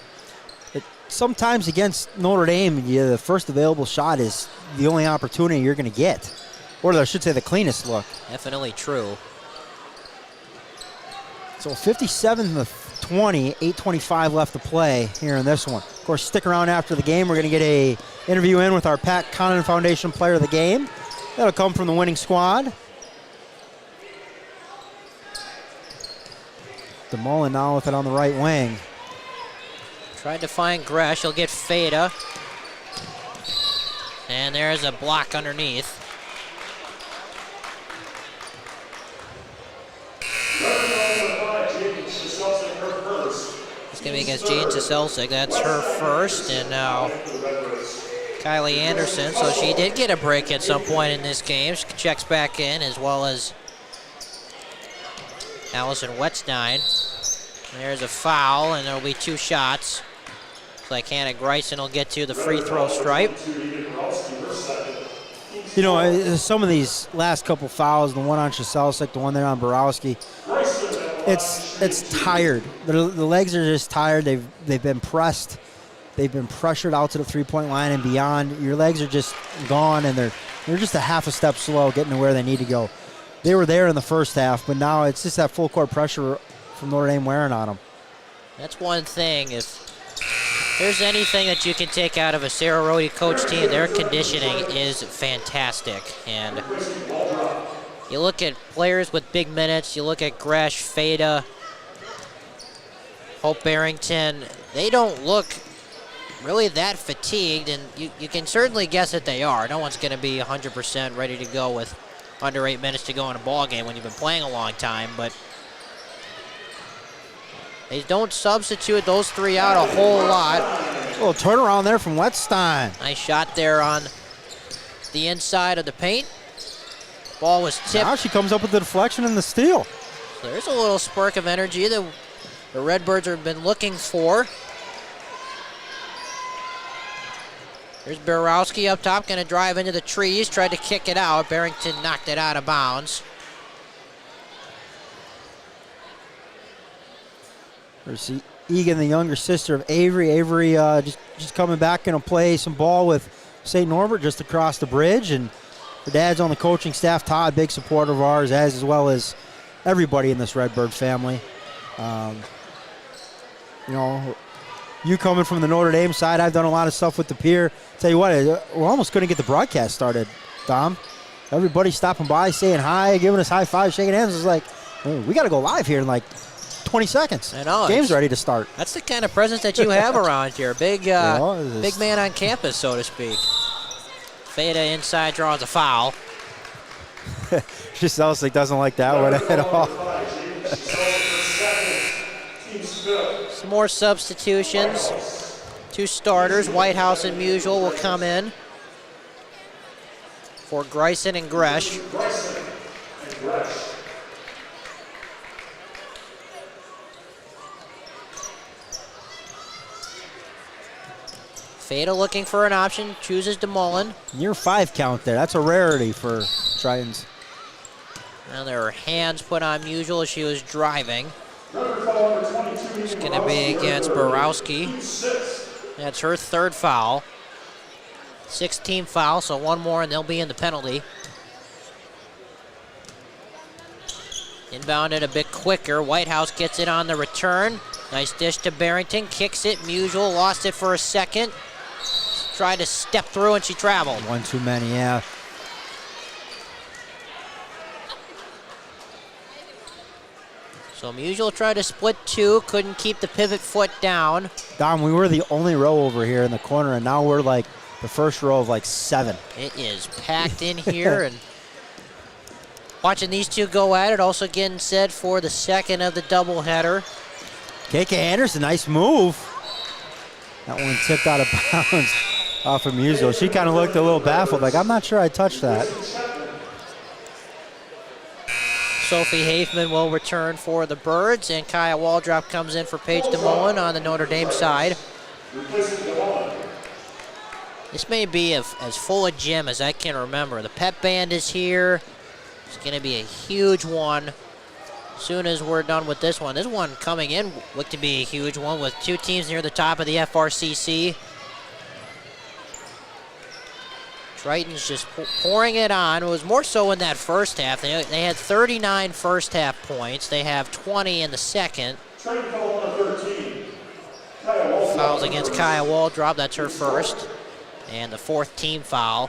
Sometimes against Notre Dame, the first available shot is the only opportunity you're going to get. Or I should say the cleanest look. Definitely true. So 57-20, 8:25 left to play here in this one. Of course, stick around after the game. We're going to get a interview in with our Pat Connaughton Foundation Player of the Game. That'll come from the winning squad. DeMullen now with it on the right wing. Tried to find Gresh. He'll get Feda. And there's a block underneath. It's going to be against Jane Chaselsic. That's her first. And now Kylie Anderson. So she did get a break at some point in this game. She checks back in, as well as Allison Wetzstein. There's a foul, and there'll be two shots. Looks like Hannah Greisen will get to the free throw stripe. You know, some of these last couple fouls, the one on Chaselsic, the one there on Borowski, it's tired. The legs are just tired. They've been pressed. They've been pressured out to the three-point line and beyond. Your legs are just gone, and they're just a half a step slow getting to where they need to go. They were there in the first half, but now it's just that full court pressure from Notre Dame wearing on them. That's one thing. If there's anything that you can take out of a Sarah Rhodey coach team, their conditioning is fantastic. And you look at players with big minutes, you look at Gresh, Feda, Hope Barrington, they don't look really that fatigued, and you can certainly guess that they are. No one's going to be 100% ready to go with under 8 minutes to go in a ball game when you've been playing a long time, but they don't substitute those three out a whole lot. A little turnaround there from Wetzstein. Nice shot there on the inside of the paint. Ball was tipped. Now she comes up with the deflection and the steal. So there's a little spark of energy that the Redbirds have been looking for. There's Borowski up top, going to drive into the trees, tried to kick it out. Barrington knocked it out of bounds. There's Egan, the younger sister of Avery. Avery just coming back, going to play some ball with St. Norbert just across the bridge. And her dad's on the coaching staff. Todd, big supporter of ours, as well as everybody in this Redbird family. You know, you coming from the Notre Dame side, I've done a lot of stuff with the Pere. Tell you what, we're almost going to get the broadcast started, Dom. Everybody stopping by, saying hi, giving us high fives, shaking hands. It's like, we got to go live here in like 20 seconds. I know. Game's ready to start. That's the kind of presence that you have around here. Big big man on campus, so to speak. Feda inside draws a foul. Chaselsic doesn't like that one at all. Some more substitutions. Two starters, Whitehouse and Musial, will come in. for Greisen and Gresh. Feta looking for an option, chooses DeMullen. Near 5 count there. That's a rarity for Tritons. Now there are hands put on Musial as she was driving. It's going to be against Borowski. That's her 3rd foul. 6th team foul, so 1 more and they'll be in the penalty. Inbounded a bit quicker. Whitehouse gets it on the return. Nice dish to Barrington, kicks it. Musial lost it for a second. Tried to step through and she traveled. One too many, yeah. So Musial tried to split 2, couldn't keep the pivot foot down. Dom, we were the only row over here in the corner, and now we're like the first row of like 7. It is packed in here, and watching these two go at it, also getting set for the second of the doubleheader. KK Anderson, nice move. That one tipped out of bounds off of Musial. She kind of looked a little baffled, like, I'm not sure I touched that. Sophie Hafman will return for the Birds, and Kaya Waldrop comes in for Paige DeMullen on the Notre Dame side. This may be as full a gym as I can remember. The pep band is here. It's going to be a huge one as soon as we're done with this one. This one coming in looked to be a huge one with 2 teams near the top of the FRCC. Tritons just pouring it on. It was more so in that first half. They had 39 first half points. They have 20 in the second. Fouls against Kaya Waldrop. That's her first. And the 4th team foul.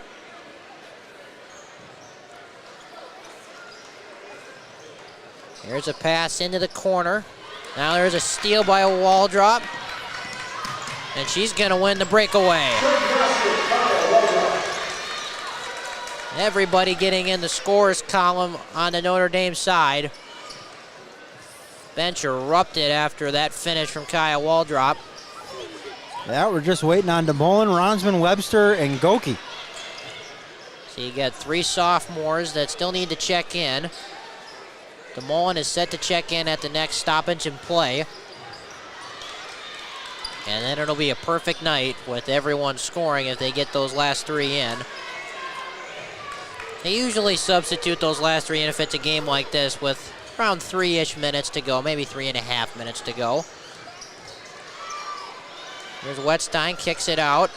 Here's a pass into the corner. Now there's a steal by a Waldrop. And she's going to win the breakaway. Everybody getting in the scores column on the Notre Dame side. Bench erupted after that finish from Kaya Waldrop. Yeah, we're just waiting on DeMullen, Ronsman, Webster, and Goki. So you got 3 sophomores that still need to check in. DeMullen is set to check in at the next stoppage and play. And then it'll be a perfect night with everyone scoring if they get those last 3 in. They usually substitute those last 3 in if it's a game like this with around 3-ish minutes to go, maybe 3.5 minutes to go. Here's Wettstein, kicks it out.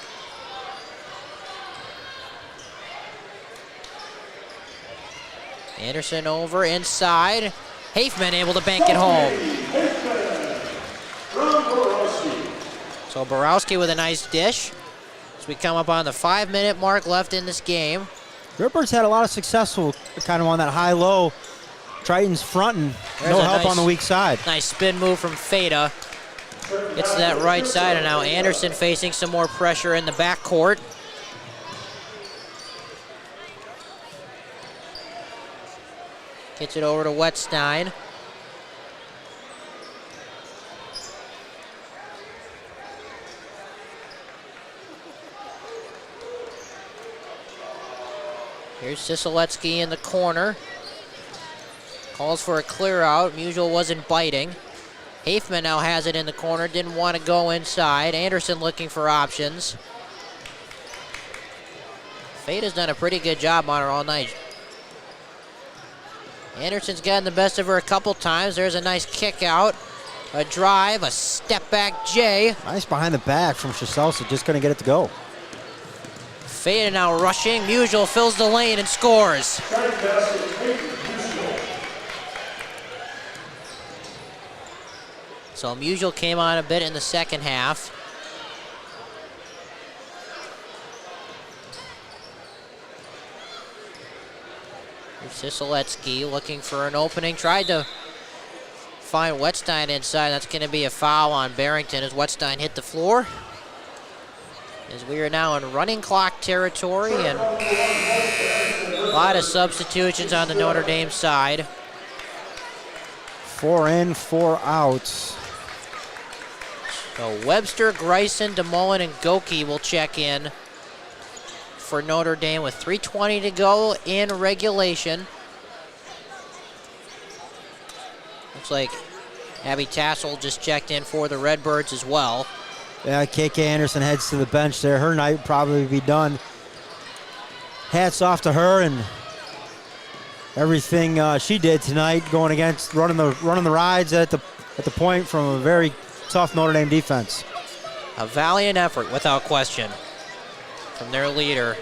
Anderson over inside. Hafman able to bank it home. So Borowski with a nice dish. As we come up on the 5-minute mark left in this game. Rippers had a lot of successful kind of on that high-low. Tritons fronting, no help on the weak side. Nice spin move from Feta. Gets to that right side, and now Anderson facing some more pressure in the backcourt. Gets it over to Wettstein. Here's Sisoletsky in the corner. Calls for a clear out. Musial wasn't biting. Hafman now has it in the corner. Didn't want to go inside. Anderson looking for options. Feta's done a pretty good job on her all night. Anderson's gotten the best of her a couple times. There's a nice kick out. A drive, a step back J. Nice behind the back from Shiselsa. Just couldn't get it to go. Feta now rushing. Musial fills the lane and scores. So Musial came on a bit in the second half. Sisoletsky looking for an opening. Tried to find Wettstein inside. That's going to be a foul on Barrington as Wettstein hit the floor. As we are now in running clock territory and a lot of substitutions on the Notre Dame side. 4 in, 4 outs. So Webster, Greisen, DeMullen, and Goki will check in for Notre Dame with 3:20 to go in regulation. Looks like Abby Tassel just checked in for the Redbirds as well. Yeah, KK Anderson heads to the bench there. Her night will probably be done. Hats off to her and everything she did tonight, going against running the rides at the point from a very tough Notre Dame defense. A valiant effort, without question, from their leader,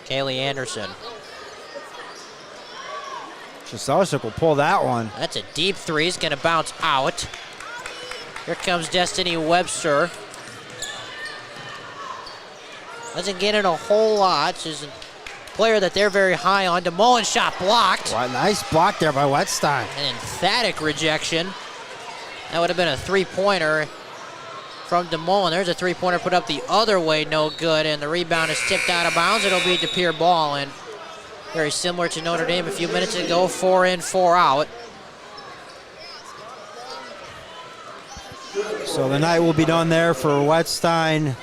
Kaylee Anderson. Shaselsik will pull that one. That's a deep three. He's going to bounce out. Here comes Destiny Webster. Doesn't get in a whole lot. She's a player that they're very high on. DeMullen shot blocked. Wow, nice block there by Wetstein. An emphatic rejection. That would have been a three-pointer from DeMullen. There's a three-pointer put up the other way, no good, and the rebound is tipped out of bounds. It'll be DePere ball, and very similar to Notre Dame a few minutes ago, 4 in, 4 out. So the night will be done there for Wetstein,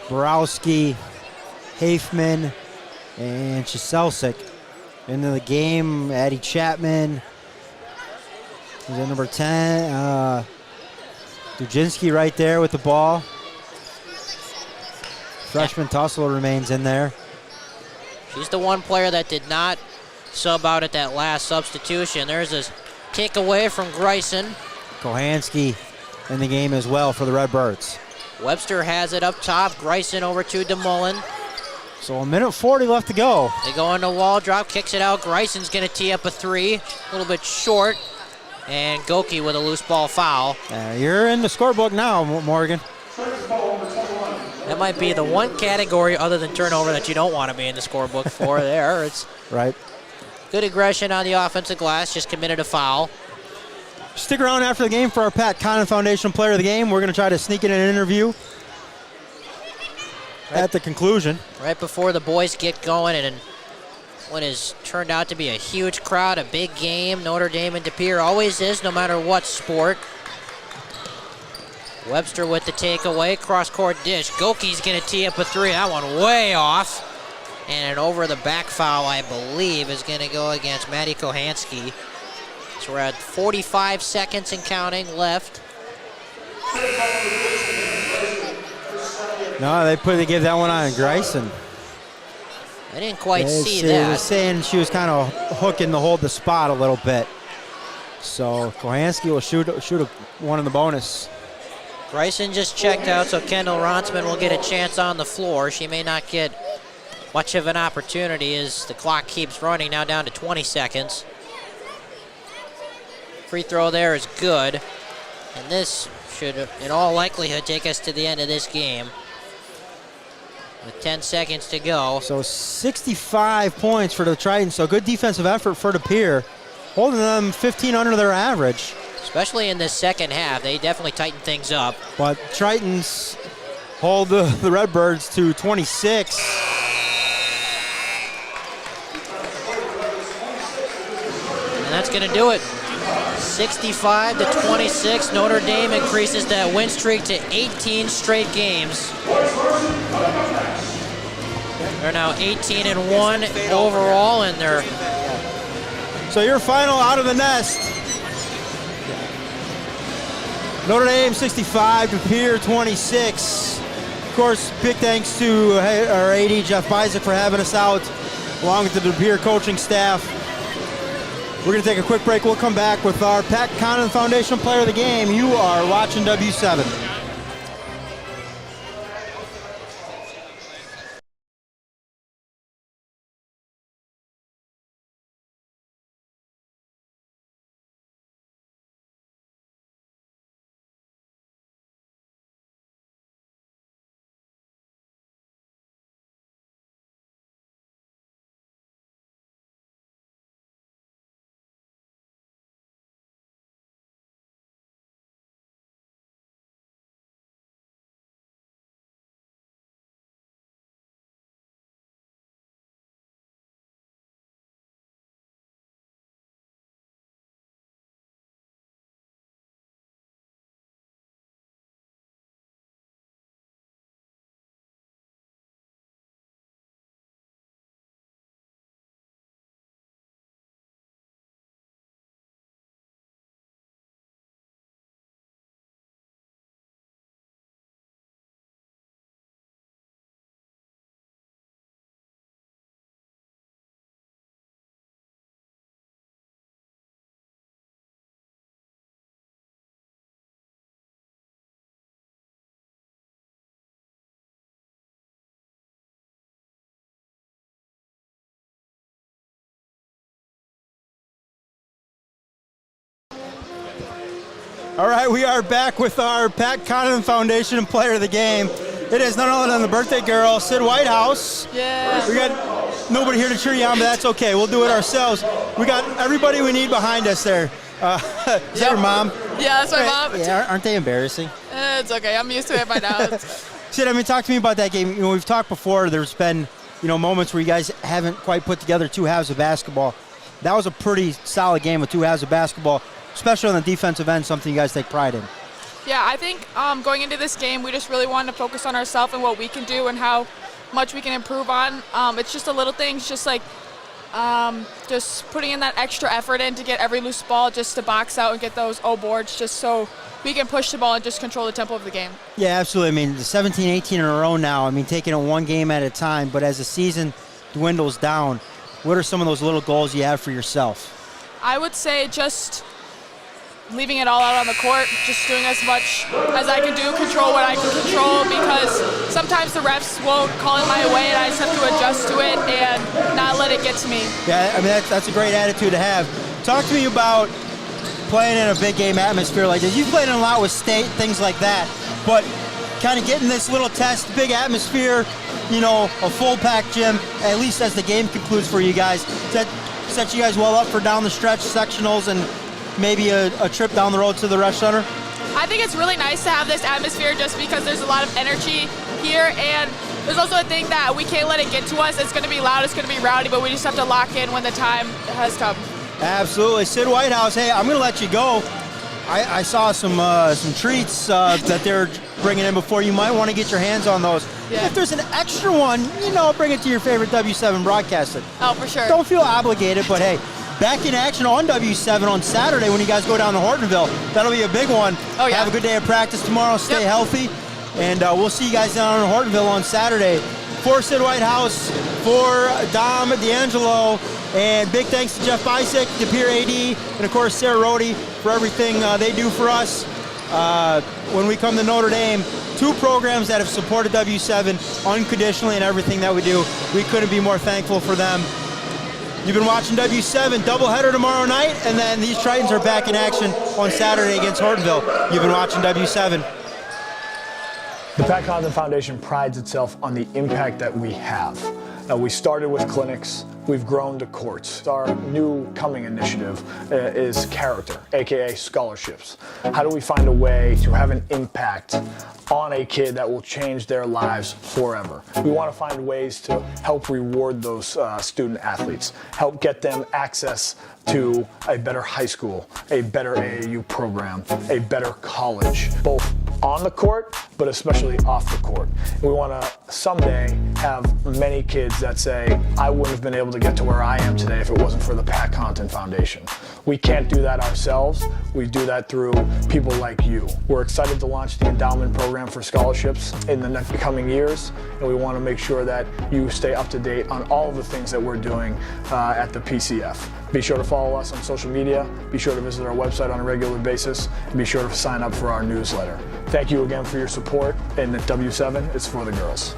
Borowski, Hafman, and Shaselsik. Into the game, Addie Chapman. He's at number 10. Dujinski right there with the ball. Freshman Tussle remains in there. She's the one player that did not sub out at that last substitution. There's a takeaway from Greisen. Kohansky in the game as well for the Redbirds. Webster has it up top. Greisen over to DeMullen. So a minute 40 left to go. They go on the wall drop, kicks it out. Greisen's going to tee up a three. A little bit short. And Goki with a loose ball foul. You're in the scorebook now, Morgan. That might be the one category other than turnover that you don't want to be in the scorebook for there. It's right. Good aggression on the offensive glass, just committed a foul. Stick around after the game for our Pat Connon Foundation Player of the Game. We're going to try to sneak in an interview at the conclusion. Right before the boys get going, and what has turned out to be a huge crowd, a big game. Notre Dame and DePere always is, no matter what sport. Webster with the takeaway, cross-court dish. Goki's going to tee up a three. That one way off. And an over-the-back foul, I believe, is going to go against Maddie Kohansky. So we're at 45 seconds and counting left. No, they gave that one on Greisen. I didn't quite see They that. were saying she was kind of hooking to hold the spot a little bit. So Kohansky will shoot one in the bonus. Greisen just checked out, so Kendall Ronsman will get a chance on the floor. She may not get much of an opportunity as the clock keeps running, now down to 20 seconds. Free throw there is good. And this should, in all likelihood, take us to the end of this game. With 10 seconds to go. So 65 points for the Tritons. So good defensive effort for DePere, holding them 15 under their average. Especially in this second half, they definitely tighten things up. But Tritons hold the Redbirds to 26. And that's going to do it. 65 to 26. Notre Dame increases that win streak to 18 straight games. They're now 18-1 overall, and they're. So your final out of the nest. Notre Dame 65, DePere 26. Of course, big thanks to our AD Jeff Bizek for having us out, along with the DePere coaching staff. We're going to take a quick break. We'll come back with our Pat Connon Foundation Player of the Game. You are watching W7. All right, we are back with our Pat Connaughton Foundation Player of the Game. It is none other than the birthday girl, Sid Whitehouse. Yeah. We got nobody here to cheer you on, but that's okay. We'll do it ourselves. We got everybody we need behind us there. Is that your mom? Yeah, that's my mom. Yeah, aren't they embarrassing? It's okay. I'm used to it by now. Sid, I mean, talk to me about that game. You know, we've talked before. There's been, moments where you guys haven't quite put together two halves of basketball. That was a pretty solid game with two halves of basketball, especially on the defensive end, something you guys take pride in. Yeah, I think going into this game, we just really wanted to focus on ourselves and what we can do and how much we can improve on. It's just the little things, just like just putting in that extra effort in to get every loose ball, just to box out and get those O boards, just so we can push the ball and just control the tempo of the game. Yeah, absolutely. I mean, the 17, 18 in a row now. I mean, taking it one game at a time. But as the season dwindles down, what are some of those little goals you have for yourself? I would say just leaving it all out on the court, just doing as much as I can do, control what I can control, because sometimes the refs won't call it my way and I just have to adjust to it and not let it get to me. Yeah, I mean, that's a great attitude to have. Talk to me about playing in a big game atmosphere like this. You've played in a lot with state, things like that, but kind of getting this little test, big atmosphere, a full-packed gym, at least as the game concludes for you guys. Does that set you guys well up for down the stretch sectionals and maybe a trip down the road to the Rush Center? I think it's really nice to have this atmosphere just because there's a lot of energy here, and there's also a thing that we can't let it get to us. It's going to be loud, it's going to be rowdy, but we just have to lock in when the time has come. Absolutely. Sid Whitehouse, hey, I'm going to let you go. I saw some treats that they're bringing in before. You might want to get your hands on those. Yeah. If there's an extra one, bring it to your favorite W7 broadcaster. Oh, for sure. Don't feel obligated, but hey, back in action on W7 on Saturday when you guys go down to Hortonville. That'll be a big one. Oh, yeah. Have a good day of practice tomorrow. Stay healthy. And we'll see you guys down in Hortonville on Saturday. For Sid Whitehouse, for Dom D'Angelo, and big thanks to Jeff Bisek, the Pere AD, and of course Sarah Rohde for everything they do for us. When we come to Notre Dame, two programs that have supported W7 unconditionally in everything that we do. We couldn't be more thankful for them. You've been watching W7, doubleheader tomorrow night, and then these Tritons are back in action on Saturday against Hortonville. You've been watching W7. The Pat Connaughton Foundation prides itself on the impact that we have. We started with clinics, we've grown to courts. Our new coming initiative is character, aka scholarships. How do we find a way to have an impact on a kid that will change their lives forever? We want to find ways to help reward those student athletes, help get them access to a better high school, a better AAU program, a better college, both on the court, but especially off the court. We want to someday have many kids that say, I wouldn't have been able to get to where I am today if it wasn't for the Pat Connaughton Foundation. We can't do that ourselves. We do that through people like you. We're excited to launch the endowment program for scholarships in the next coming years, and we want to make sure that you stay up to date on all of the things that we're doing at the PCF. Be sure to follow us on social media, be sure to visit our website on a regular basis, and be sure to sign up for our newsletter. Thank you again for your support, and at W7, it's for the girls.